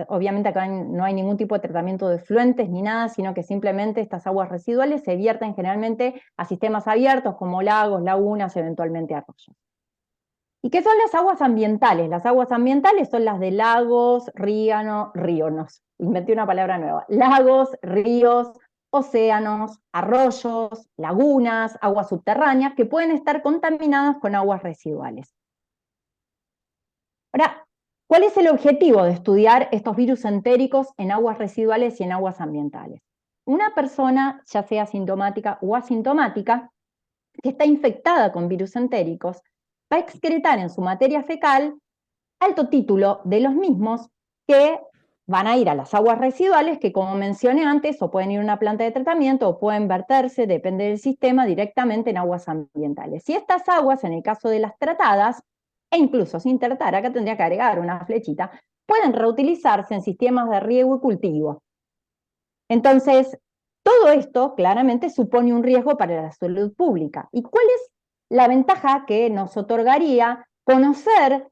[SPEAKER 2] obviamente acá no hay ningún tipo de tratamiento de efluentes ni nada, sino que simplemente estas aguas residuales se vierten generalmente a sistemas abiertos como lagos, lagunas, eventualmente arroyos. ¿Y qué son las aguas ambientales? Las aguas ambientales son las de lagos, ríos, inventé una palabra nueva, lagos, ríos, océanos, arroyos, lagunas, aguas subterráneas, que pueden estar contaminadas con aguas residuales. Ahora, ¿cuál es el objetivo de estudiar estos virus entéricos en aguas residuales y en aguas ambientales? Una persona, ya sea sintomática o asintomática, que está infectada con virus entéricos, va a excretar en su materia fecal alto título de los mismos que van a ir a las aguas residuales, que como mencioné antes, o pueden ir a una planta de tratamiento o pueden verterse, depende del sistema, directamente en aguas ambientales. Y estas aguas, en el caso de las tratadas, e incluso sin tratar, acá tendría que agregar una flechita, pueden reutilizarse en sistemas de riego y cultivo. Entonces, todo esto claramente supone un riesgo para la salud pública. ¿Y cuál es la ventaja que nos otorgaría conocer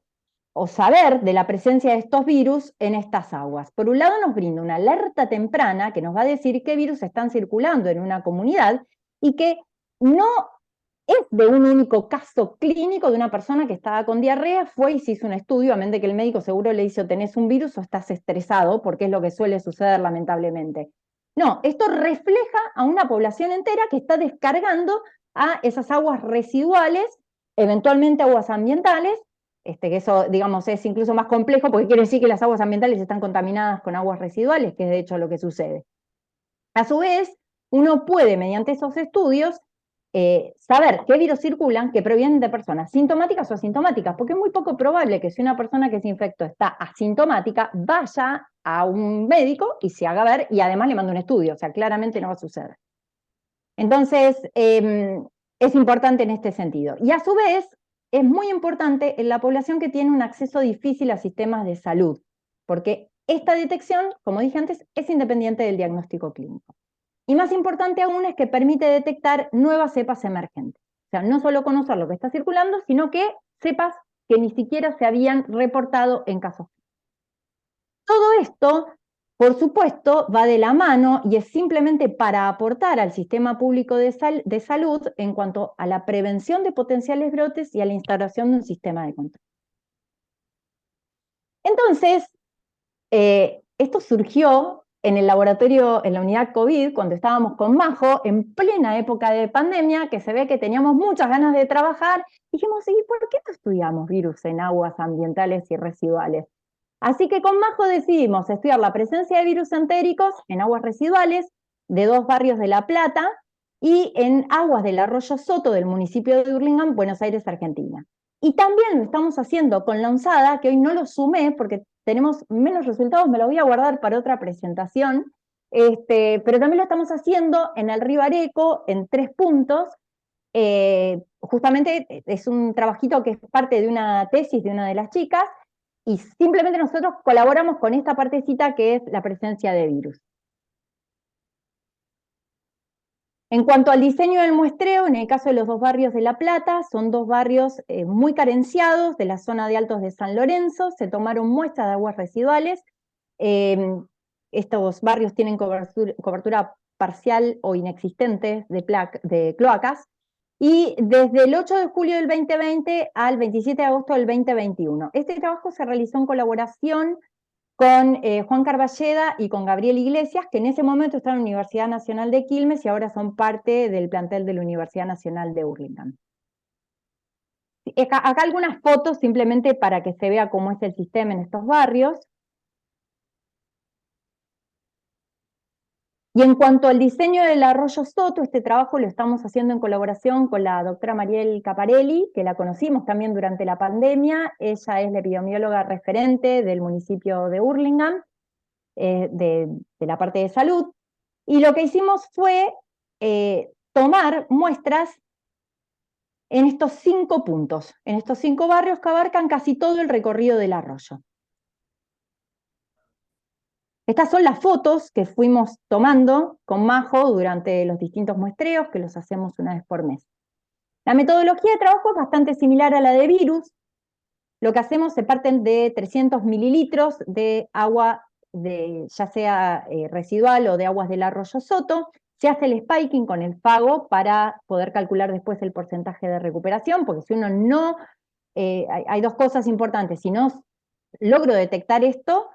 [SPEAKER 2] o saber de la presencia de estos virus en estas aguas? Por un lado, nos brinda una alerta temprana que nos va a decir qué virus están circulando en una comunidad y que no es de un único caso clínico de una persona que estaba con diarrea, fue y se hizo un estudio, a menos de que el médico seguro le dice: tenés un virus o estás estresado, porque es lo que suele suceder lamentablemente. No, esto refleja a una población entera que está descargando a esas aguas residuales eventualmente aguas ambientales, que eso, digamos, es incluso más complejo, porque quiere decir que las aguas ambientales están contaminadas con aguas residuales, que es de hecho lo que sucede. A su vez, uno puede, mediante esos estudios, saber qué virus circulan que provienen de personas sintomáticas o asintomáticas, porque es muy poco probable que si una persona que se infectó está asintomática, vaya a un médico y se haga ver, y además le manda un estudio, o sea, claramente no va a suceder. Entonces, es importante en este sentido. Y a su vez, es muy importante en la población que tiene un acceso difícil a sistemas de salud, porque esta detección, como dije antes, es independiente del diagnóstico clínico. Y más importante aún es que permite detectar nuevas cepas emergentes. O sea, no solo conocer lo que está circulando, sino que cepas que ni siquiera se habían reportado en casos. Todo esto, por supuesto, va de la mano y es simplemente para aportar al sistema público de salud en cuanto a la prevención de potenciales brotes y a la instauración de un sistema de control. Entonces, esto surgió en el laboratorio, en la unidad COVID, cuando estábamos con Majo, en plena época de pandemia, que se ve que teníamos muchas ganas de trabajar, dijimos, ¿y por qué no estudiamos virus en aguas ambientales y residuales? Así que con Majo decidimos estudiar la presencia de virus entéricos en aguas residuales de 2 barrios de La Plata y en aguas del arroyo Soto del municipio de Hurlingham, Buenos Aires, Argentina. Y también lo estamos haciendo con la ONSADA, que hoy no lo sumé porque tenemos menos resultados, me lo voy a guardar para otra presentación, pero también lo estamos haciendo en el río Areco, en 3 puntos. Justamente es un trabajito que es parte de una tesis de una de las chicas, y simplemente nosotros colaboramos con esta partecita que es la presencia de virus. En cuanto al diseño del muestreo, en el caso de los 2 barrios de La Plata, son 2 barrios muy carenciados de la zona de Altos de San Lorenzo, se tomaron muestras de aguas residuales, estos barrios tienen cobertura parcial o inexistente de cloacas, y desde el 8 de julio del 2020 al 27 de agosto del 2021. Este trabajo se realizó en colaboración con Juan Carballeda y con Gabriel Iglesias, que en ese momento estaban en la Universidad Nacional de Quilmes y ahora son parte del plantel de la Universidad Nacional de Hurlingham. Acá algunas fotos simplemente para que se vea cómo es el sistema en estos barrios. Y en cuanto al diseño del arroyo Soto, este trabajo lo estamos haciendo en colaboración con la doctora Mariel Caparelli, que la conocimos también durante la pandemia. Ella es la epidemióloga referente del municipio de Hurlingham, de la parte de salud. Y lo que hicimos fue tomar muestras en estos 5 puntos, en estos 5 barrios que abarcan casi todo el recorrido del arroyo. Estas son las fotos que fuimos tomando con Majo durante los distintos muestreos, que los hacemos una vez por mes. La metodología de trabajo es bastante similar a la de virus. Lo que hacemos, se parten de 300 mililitros de agua, ya sea residual o de aguas del arroyo Soto. Se hace el spiking con el fago para poder calcular después el porcentaje de recuperación, porque si uno no... hay 2 cosas importantes. Si no logro detectar esto,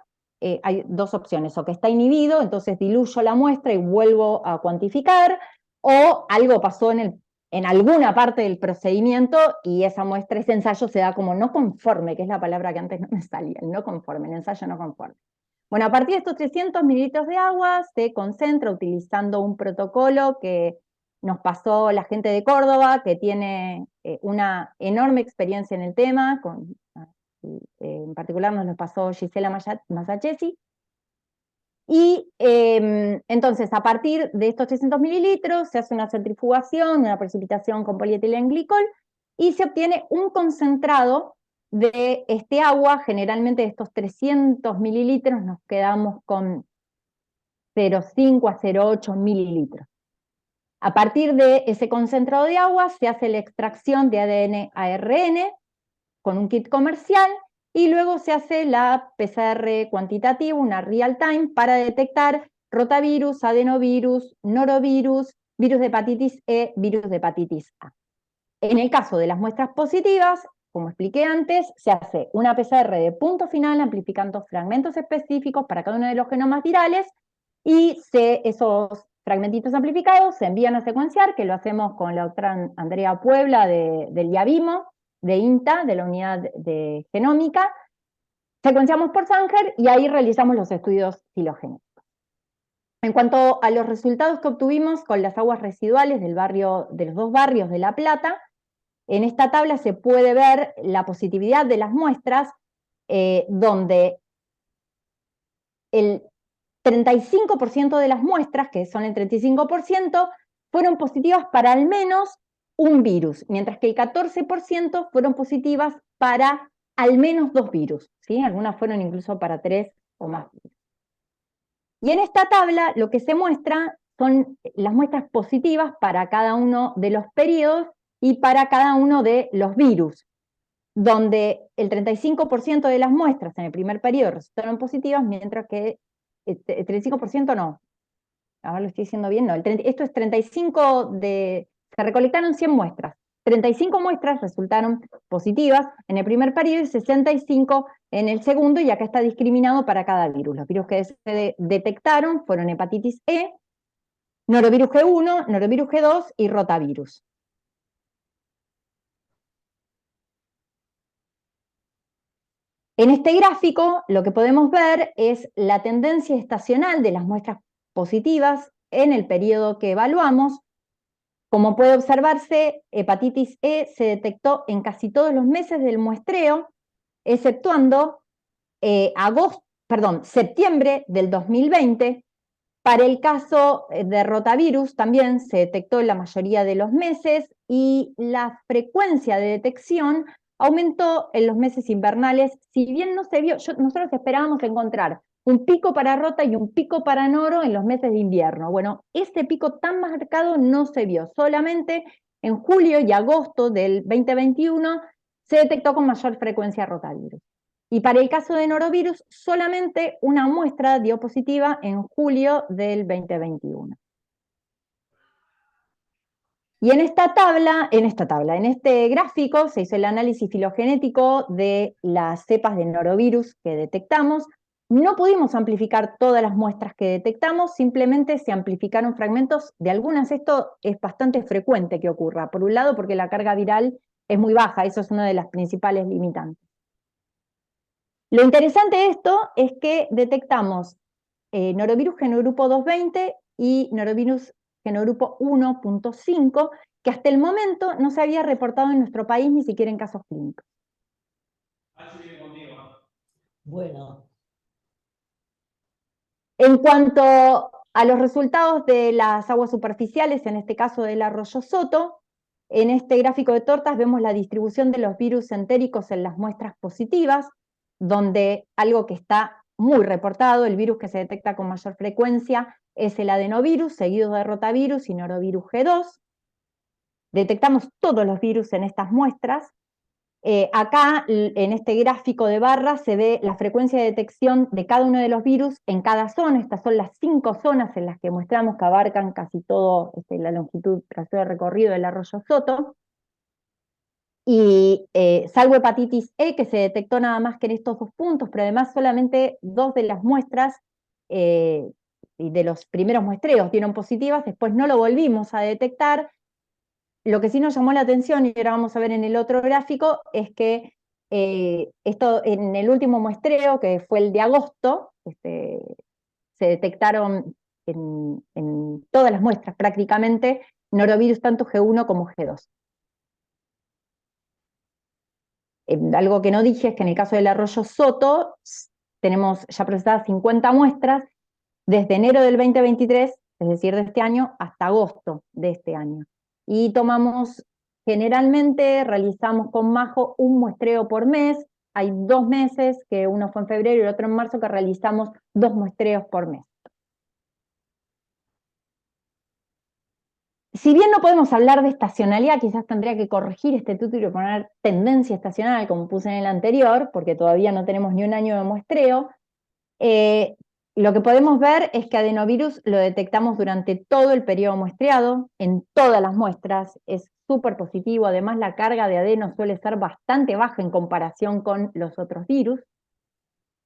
[SPEAKER 2] hay 2 opciones, o que está inhibido, entonces diluyo la muestra y vuelvo a cuantificar, o algo pasó en alguna parte del procedimiento y esa muestra, ese ensayo se da como no conforme, que es la palabra que antes no me salía, el no conforme, el ensayo no conforme. Bueno, a partir de estos 300 mililitros de agua se concentra utilizando un protocolo que nos pasó la gente de Córdoba, que tiene una enorme experiencia en el tema, en particular nos lo pasó Gisela Masachesi. Y entonces, a partir de estos 300 mililitros, se hace una centrifugación, una precipitación con polietilenglicol, y se obtiene un concentrado de este agua. Generalmente de estos 300 mililitros nos quedamos con 0,5 a 0,8 mililitros. A partir de ese concentrado de agua se hace la extracción de ADN-ARN con un kit comercial, y luego se hace la PCR cuantitativa, una real time, para detectar rotavirus, adenovirus, norovirus, virus de hepatitis E, virus de hepatitis A. En el caso de las muestras positivas, como expliqué antes, se hace una PCR de punto final amplificando fragmentos específicos para cada uno de los genomas virales, y esos fragmentitos amplificados se envían a secuenciar, que lo hacemos con la doctora Andrea Puebla del IAVIMO, de INTA, de la unidad de genómica, secuenciamos por Sanger y ahí realizamos los estudios filogenéticos. En cuanto a los resultados que obtuvimos con las aguas residuales de los dos barrios de La Plata, en esta tabla se puede ver la positividad de las muestras, donde el 35% de las muestras, que son el 35%, fueron positivas para al menos un virus, mientras que el 14% fueron positivas para al menos 2 virus, ¿sí? Algunas fueron incluso para 3 o más virus. Y en esta tabla lo que se muestra son las muestras positivas para cada uno de los periodos y para cada uno de los virus, donde el 35% de las muestras en el primer periodo resultaron positivas, mientras que el 35% no. Ahora lo estoy diciendo bien, no. Esto es 35 se recolectaron 100 muestras. 35 muestras resultaron positivas en el primer periodo y 65 en el segundo, y acá está discriminado para cada virus. Los virus que se detectaron fueron hepatitis E, norovirus G1, norovirus G2 y rotavirus. En este gráfico lo que podemos ver es la tendencia estacional de las muestras positivas en el periodo que evaluamos. Como puede observarse, hepatitis E se detectó en casi todos los meses del muestreo, exceptuando septiembre del 2020. Para el caso de rotavirus también se detectó en la mayoría de los meses y la frecuencia de detección aumentó en los meses invernales, si bien no se vio, nosotros esperábamos encontrar un pico para rota y un pico para noro en los meses de invierno. Bueno, ese pico tan marcado no se vio, solamente en julio y agosto del 2021 se detectó con mayor frecuencia rotavirus. Y para el caso de norovirus, solamente una muestra dio positiva en julio del 2021. Y en este gráfico se hizo el análisis filogenético de las cepas de norovirus que detectamos. No pudimos amplificar todas las muestras que detectamos, simplemente se amplificaron fragmentos de algunas. Esto es bastante frecuente que ocurra. Por un lado, porque la carga viral es muy baja, eso es una de las principales limitantes. Lo interesante de esto es que detectamos norovirus genogrupo 220 y norovirus genogrupo 1.5, que hasta el momento no se había reportado en nuestro país ni siquiera en casos clínicos.
[SPEAKER 3] Bueno.
[SPEAKER 2] En cuanto a los resultados de las aguas superficiales, en este caso del arroyo Soto, en este gráfico de tortas vemos la distribución de los virus entéricos en las muestras positivas, donde algo que está muy reportado, el virus que se detecta con mayor frecuencia es el adenovirus, seguido de rotavirus y norovirus G2. Detectamos todos los virus en estas muestras. Acá, en este gráfico de barras, se ve la frecuencia de detección de cada uno de los virus en cada zona. Estas son las 5 zonas en las que muestramos que abarcan casi todo la longitud de recorrido del arroyo Soto. Y salvo hepatitis E, que se detectó nada más que en estos 2 puntos, pero además solamente 2 de las muestras y de los primeros muestreos dieron positivas, después no lo volvimos a detectar. Lo que sí nos llamó la atención, y ahora vamos a ver en el otro gráfico, es que esto en el último muestreo, que fue el de agosto, se detectaron en todas las muestras prácticamente norovirus tanto G1 como G2. Algo que no dije es que en el caso del arroyo Soto tenemos ya procesadas 50 muestras desde enero del 2023, es decir, de este año, hasta agosto de este año. Y generalmente realizamos con Majo un muestreo por mes. Hay 2 meses, que uno fue en febrero y el otro en marzo, que realizamos 2 muestreos por mes. Si bien no podemos hablar de estacionalidad, quizás tendría que corregir este título y poner tendencia estacional, como puse en el anterior, porque todavía no tenemos ni un año de muestreo. Lo que podemos ver es que adenovirus lo detectamos durante todo el periodo muestreado, en todas las muestras, es súper positivo. Además, la carga de adeno suele ser bastante baja en comparación con los otros virus.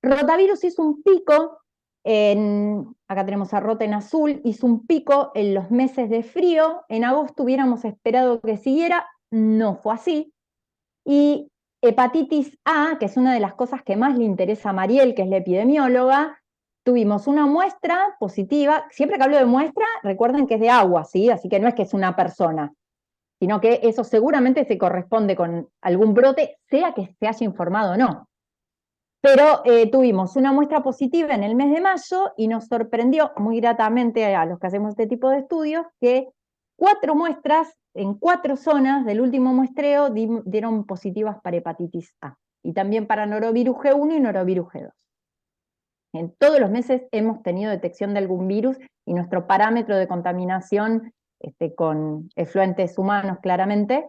[SPEAKER 2] Rotavirus hizo un pico, acá tenemos a rota en azul, hizo un pico en los meses de frío. En agosto hubiéramos esperado que siguiera, no fue así. Y hepatitis A, que es una de las cosas que más le interesa a Mariel, que es la epidemióloga, tuvimos una muestra positiva. Siempre que hablo de muestra, recuerden que es de agua, ¿sí? Así que no es que es una persona, sino que eso seguramente se corresponde con algún brote, sea que se haya informado o no. Pero tuvimos una muestra positiva en el mes de mayo y nos sorprendió muy gratamente a los que hacemos este tipo de estudios que 4 muestras en 4 zonas del último muestreo dieron positivas para hepatitis A y también para norovirus G1 y norovirus G2. En todos los meses hemos tenido detección de algún virus y nuestro parámetro de contaminación con efluentes humanos claramente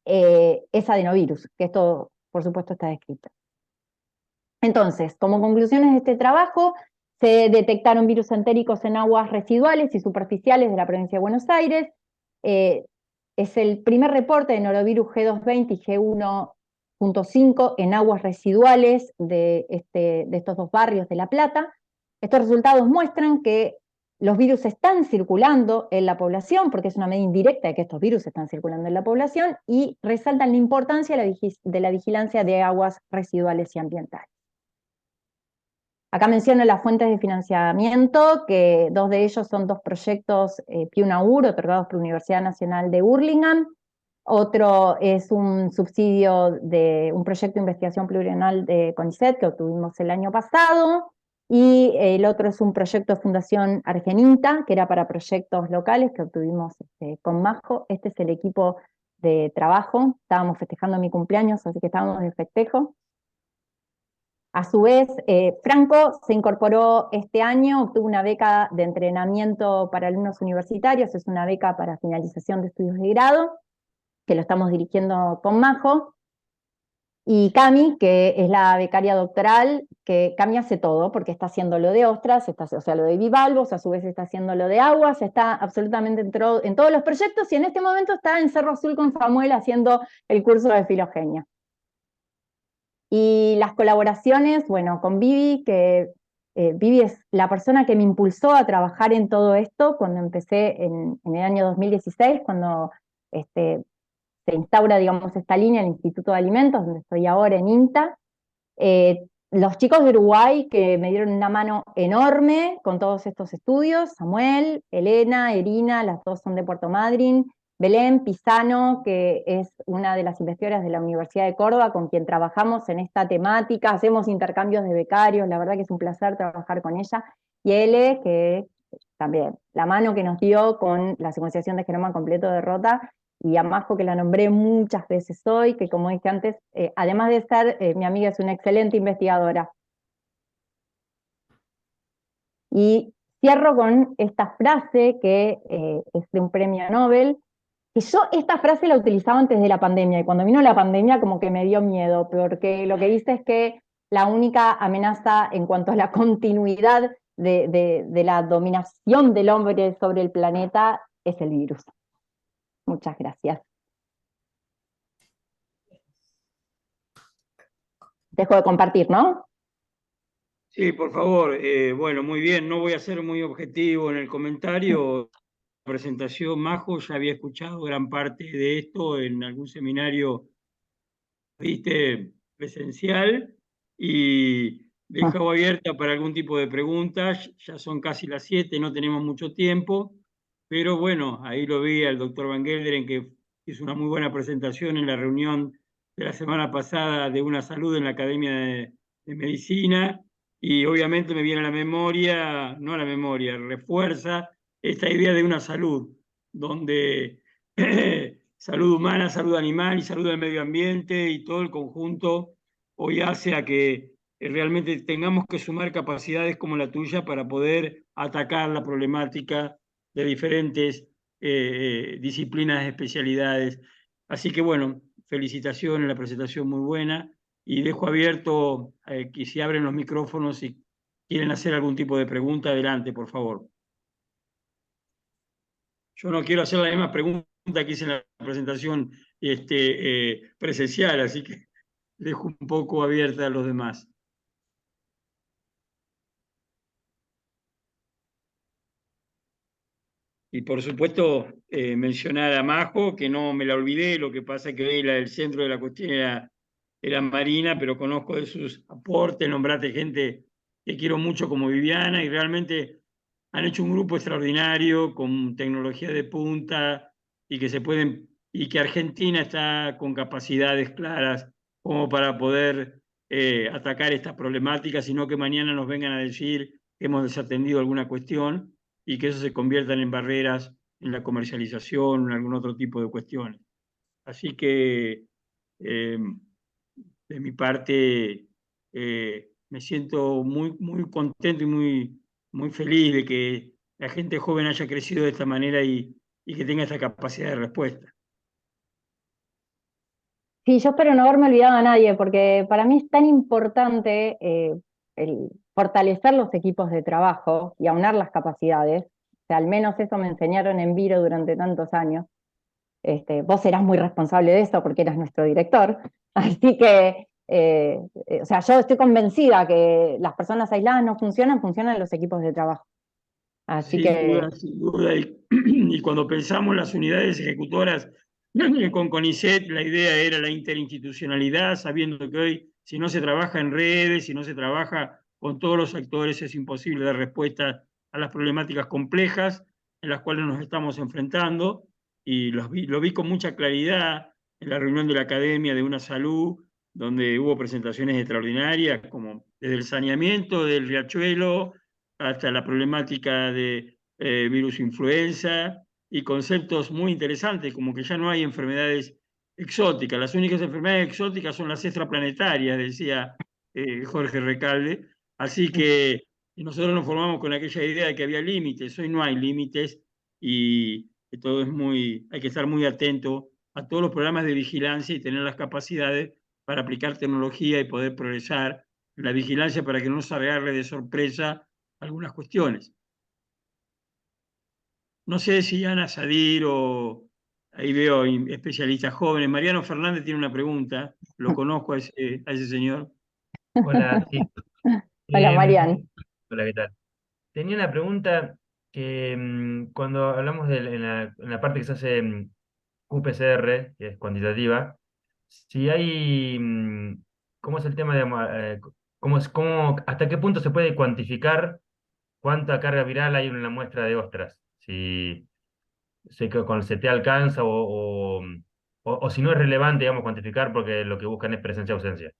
[SPEAKER 2] es adenovirus, que esto por supuesto está descrito. Entonces, como conclusiones de este trabajo, se detectaron virus entéricos en aguas residuales y superficiales de la provincia de Buenos Aires. Es el primer reporte de norovirus G220 y G1.5 en aguas residuales de estos 2 barrios de La Plata. Estos resultados muestran que los virus están circulando en la población, porque es una medida indirecta de que estos virus están circulando en la población, y resaltan la importancia de la vigilancia de aguas residuales y ambientales. Acá menciono las fuentes de financiamiento, que 2 de ellos son 2 proyectos PIUNAUR otorgados por la Universidad Nacional de Hurlingham. Otro es un subsidio de un proyecto de investigación plurianual de CONICET que obtuvimos el año pasado. Y el otro es un proyecto de Fundación Argenita, que era para proyectos locales que obtuvimos con Majo. Este es el equipo de trabajo. Estábamos festejando mi cumpleaños, así que estábamos de festejo. A su vez, Franco se incorporó este año, obtuvo una beca de entrenamiento para alumnos universitarios, es una beca para finalización de estudios de grado, que lo estamos dirigiendo con Majo. Y Cami, que es la becaria doctoral, que Cami hace todo, porque está haciendo lo de ostras, o sea, lo de bivalvos, a su vez está haciendo lo de aguas, está absolutamente en todos los proyectos, y en este momento está en Cerro Azul con Samuel haciendo el curso de filogenia. Y las colaboraciones, bueno, con Vivi, que Vivi es la persona que me impulsó a trabajar en todo esto cuando empecé en el año 2016, cuando se instaura, digamos, esta línea, el Instituto de Alimentos, donde estoy ahora en INTA. Los chicos de Uruguay que me dieron una mano enorme con todos estos estudios, Samuel, Elena, Irina, las 2 son de Puerto Madryn, Belén Pisano, que es una de las investigadoras de la Universidad de Córdoba, con quien trabajamos en esta temática, hacemos intercambios de becarios, la verdad que es un placer trabajar con ella, y Ele, que también, la mano que nos dio con la secuenciación de genoma completo de Rota, y a Majo, que la nombré muchas veces hoy, que como dije antes, además de ser mi amiga, es una excelente investigadora. Y cierro con esta frase que es de un premio Nobel, que yo esta frase la utilizaba antes de la pandemia, y cuando vino la pandemia como que me dio miedo, porque lo que dice es que la única amenaza en cuanto a la continuidad de la dominación del hombre sobre el planeta es el virus. Muchas gracias. Dejo de compartir, ¿no?
[SPEAKER 1] Sí, por favor. Bueno, muy bien. No voy a ser muy objetivo en el comentario. La presentación, Majo, ya había escuchado gran parte de esto en algún seminario, viste, presencial, y dejo abierta para algún tipo de preguntas. Ya son casi las 7, no tenemos mucho tiempo, pero bueno, ahí lo vi al doctor Van Gelderen, que hizo una muy buena presentación en la reunión de la semana pasada de Una Salud en la Academia de Medicina, y obviamente me viene a la memoria, no a la memoria, refuerza esta idea de una salud, donde salud humana, salud animal y salud del medio ambiente y todo el conjunto hoy hace a que realmente tengamos que sumar capacidades como la tuya para poder atacar la problemática de diferentes disciplinas, especialidades. Así que bueno, felicitaciones, la presentación muy buena, y dejo abierto que si abren los micrófonos, si quieren hacer algún tipo de pregunta, adelante, por favor. Yo no quiero hacer la misma pregunta que hice en la presentación presencial, así que dejo un poco abierta a los demás. Y por supuesto, mencionar a Majo, que no me la olvidé, lo que pasa es que hoy el centro de la cuestión era Marina, pero conozco de sus aportes, nombraste gente que quiero mucho como Viviana, y realmente han hecho un grupo extraordinario con tecnología de punta y que Argentina está con capacidades claras como para poder atacar estas problemáticas, sino que mañana nos vengan a decir que hemos desatendido alguna cuestión y que eso se conviertan en barreras en la comercialización o en algún otro tipo de cuestiones. Así que eh, de mi parte me siento muy contento y muy feliz de que la gente joven haya crecido de esta manera y que tenga esta capacidad de respuesta.
[SPEAKER 2] Sí, yo espero no haberme olvidado a nadie, porque para mí es tan importante el fortalecer los equipos de trabajo y aunar las capacidades. O sea, al menos eso me enseñaron en Viro durante tantos años. Vos serás muy responsable de eso porque eras nuestro director. Así que, o sea, yo estoy convencida que las personas aisladas no funcionan, funcionan los equipos de trabajo. Así
[SPEAKER 1] Sin
[SPEAKER 2] que
[SPEAKER 1] duda, sin duda. Y cuando pensamos las unidades ejecutoras con CONICET, la idea era la interinstitucionalidad, sabiendo que hoy, si no se trabaja en redes, si no se trabaja con todos los actores, es imposible dar respuesta a las problemáticas complejas en las cuales nos estamos enfrentando. Y lo vi con mucha claridad en la reunión de la Academia de una Salud, donde hubo presentaciones extraordinarias, como desde el saneamiento del riachuelo hasta la problemática de virus influenza y conceptos muy interesantes, como que ya no hay enfermedades exóticas. Las únicas enfermedades exóticas son las extraplanetarias, decía Jorge Recalde. Así que nosotros nos formamos con aquella idea de que había límites. Hoy no hay límites y que todo es hay que estar muy atento a todos los programas de vigilancia y tener las capacidades para aplicar tecnología y poder progresar en la vigilancia para que no nos agarre de sorpresa algunas cuestiones. No sé si Ana Sadir o ahí veo especialistas jóvenes. Mariano Fernández tiene una pregunta, lo conozco a ese señor.
[SPEAKER 4] Hola, sí.
[SPEAKER 2] hola, Marian.
[SPEAKER 4] Hola, ¿qué tal? Tenía una pregunta que cuando hablamos en la parte que se hace QPCR, que es cuantitativa, si hay, ¿cómo es el tema de, hasta qué punto se puede cuantificar cuánta carga viral hay en una muestra de ostras? Si sé que con el CT alcanza o si no es relevante, digamos, cuantificar porque lo que buscan es presencia-ausencia.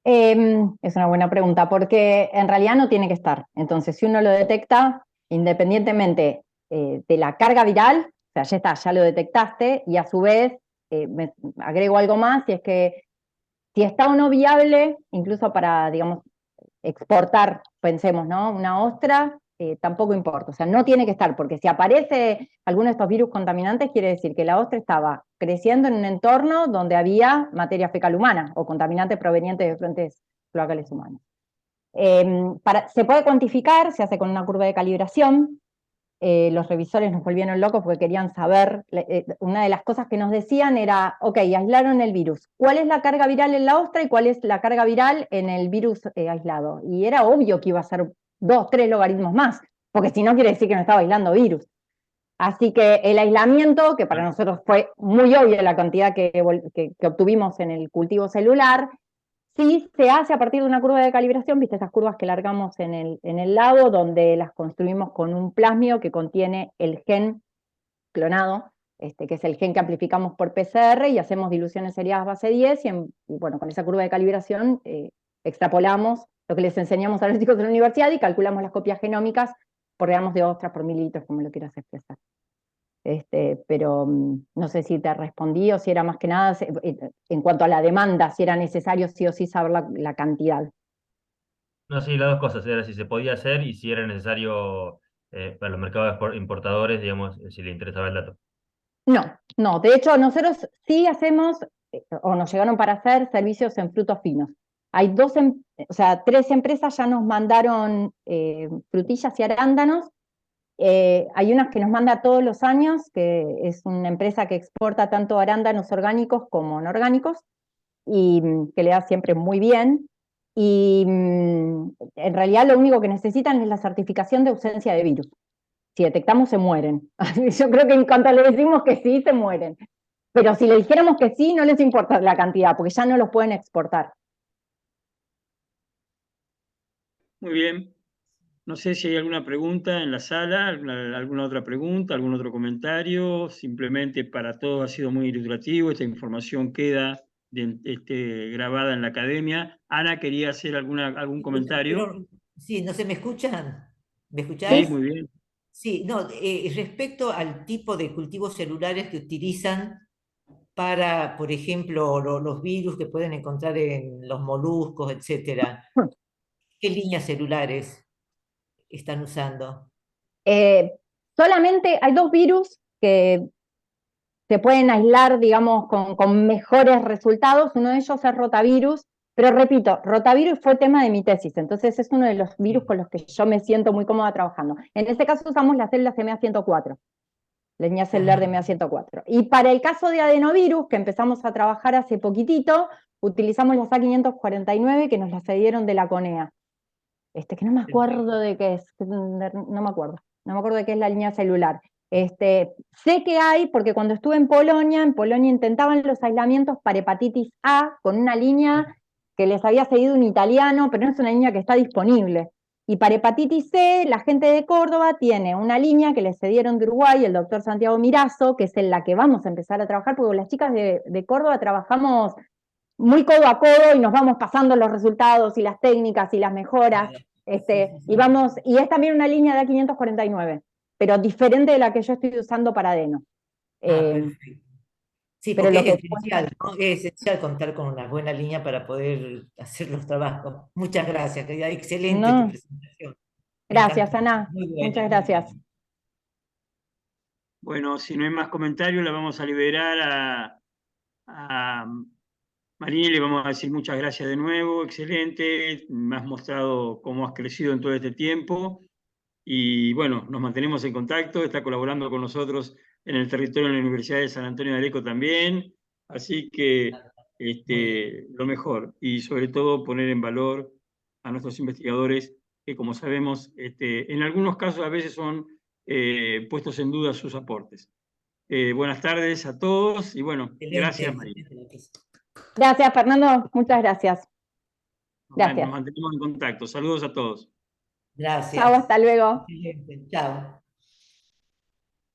[SPEAKER 2] Es una buena pregunta, porque en realidad no tiene que estar. Entonces, si uno lo detecta, independientemente de la carga viral, o sea, ya está, ya lo detectaste, y a su vez, me agrego algo más, y es que si está o no viable, incluso para, digamos, exportar, pensemos, ¿no? Una ostra, tampoco importa. O sea, no tiene que estar, porque si aparece alguno de estos virus contaminantes, quiere decir que la ostra estaba creciendo en un entorno donde había materia fecal humana o contaminantes provenientes de fuentes cloacales humanas. Se puede cuantificar, se hace con una curva de calibración. Los revisores nos volvieron locos porque querían saber, una de las cosas que nos decían era, ok, aislaron el virus, ¿cuál es la carga viral en la ostra y cuál es la carga viral en el virus aislado? Y era obvio que iba a ser 2, 3 logaritmos más, porque si no quiere decir que no estaba aislando virus. Así que el aislamiento, que para nosotros fue muy obvio la cantidad que obtuvimos en el cultivo celular, sí, se hace a partir de una curva de calibración, viste esas curvas que largamos en el lado, donde las construimos con un plasmio que contiene el gen clonado, que es el gen que amplificamos por PCR, y hacemos diluciones seriadas base 10, y bueno, con esa curva de calibración extrapolamos lo que les enseñamos a los chicos de la universidad y calculamos las copias genómicas por gramos de ostras por mililitros, como lo quieras expresar. Pero no sé si te respondí o si era más que nada en cuanto a la demanda, si era necesario sí o sí saber la cantidad.
[SPEAKER 4] No, sí, las dos cosas, era si se podía hacer y si era necesario para los mercados importadores, digamos, si le interesaba el dato.
[SPEAKER 2] No, de hecho nosotros sí hacemos, o nos llegaron para hacer servicios en frutos finos. Hay o sea, 3 empresas ya nos mandaron frutillas y arándanos. Hay unas que nos manda todos los años, que es una empresa que exporta tanto arándanos orgánicos como no orgánicos, y que le da siempre muy bien. Y en realidad lo único que necesitan es la certificación de ausencia de virus. Si detectamos, se mueren. Yo creo que en cuanto le decimos que sí, se mueren. Pero si le dijéramos que sí, no les importa la cantidad, porque ya no los pueden exportar.
[SPEAKER 1] Muy bien. No sé si hay alguna pregunta en la sala, alguna otra pregunta, algún otro comentario. Simplemente para todos ha sido muy ilustrativo. Esta información queda grabada en la academia. Ana, ¿quería hacer algún comentario?
[SPEAKER 3] Sí, no se me escuchan. ¿Me
[SPEAKER 1] Sí,
[SPEAKER 3] escucháis?
[SPEAKER 1] muy bien.
[SPEAKER 3] Sí, no, respecto al tipo de cultivos celulares que utilizan para, por ejemplo, los virus que pueden encontrar en los moluscos, etcétera, ¿qué líneas celulares están usando?
[SPEAKER 2] Eh, Solamente hay 2 virus que se pueden aislar, digamos, con mejores resultados. Uno de ellos es rotavirus, pero repito, rotavirus fue tema de mi tesis, entonces es uno de los virus con los que yo me siento muy cómoda trabajando. En este caso usamos las células de MA104, la línea celular de MA104. Y para el caso de adenovirus, que empezamos a trabajar hace poquitito, utilizamos las A549 que nos las cedieron de la CONEA. Que no me acuerdo de qué es, no me acuerdo de qué es la línea celular. Sé que hay, porque cuando estuve en Polonia intentaban los aislamientos para hepatitis A con una línea que les había seguido un italiano, pero no es una línea que está disponible. Y para hepatitis C, la gente de Córdoba tiene una línea que les cedieron de Uruguay, el doctor Santiago Mirazo, que es en la que vamos a empezar a trabajar, porque las chicas de Córdoba trabajamos muy codo a codo y nos vamos pasando los resultados y las técnicas y las mejoras. Y es también una línea de A549, pero diferente de la que yo estoy usando para adeno.
[SPEAKER 3] Perfecto. Sí,
[SPEAKER 2] Pero
[SPEAKER 3] porque
[SPEAKER 2] lo
[SPEAKER 3] es
[SPEAKER 2] que
[SPEAKER 3] esencial, ¿no? Es esencial contar con una buena línea para poder hacer los trabajos. Muchas gracias, querida. Excelente tu
[SPEAKER 2] no,
[SPEAKER 3] presentación. Me
[SPEAKER 2] gracias,
[SPEAKER 3] encantó.
[SPEAKER 2] Ana.
[SPEAKER 3] Muy
[SPEAKER 2] Muchas
[SPEAKER 3] buena, muy
[SPEAKER 2] gracias.
[SPEAKER 3] buena.
[SPEAKER 1] Bueno, si no hay más comentarios, la vamos a liberar a Marini. Le vamos a decir muchas gracias de nuevo. Excelente. Me has mostrado cómo has crecido en todo este tiempo. Y bueno, nos mantenemos en contacto. Está colaborando con nosotros en el territorio de la Universidad de San Antonio de Areco también. Así que
[SPEAKER 3] Muy bien.
[SPEAKER 1] lo mejor. Y sobre todo poner en valor a nuestros investigadores que, como sabemos, en algunos casos a veces son puestos en duda sus aportes. Buenas tardes a todos y bueno,
[SPEAKER 3] Excelente,
[SPEAKER 1] gracias María.
[SPEAKER 3] excelente noticia.
[SPEAKER 2] Gracias, Fernando. Muchas gracias.
[SPEAKER 1] Nos
[SPEAKER 2] Gracias.
[SPEAKER 1] mantenemos en contacto. Saludos a todos.
[SPEAKER 2] Chao,
[SPEAKER 3] Gracias.
[SPEAKER 2] hasta luego.
[SPEAKER 3] Excelente. Chao.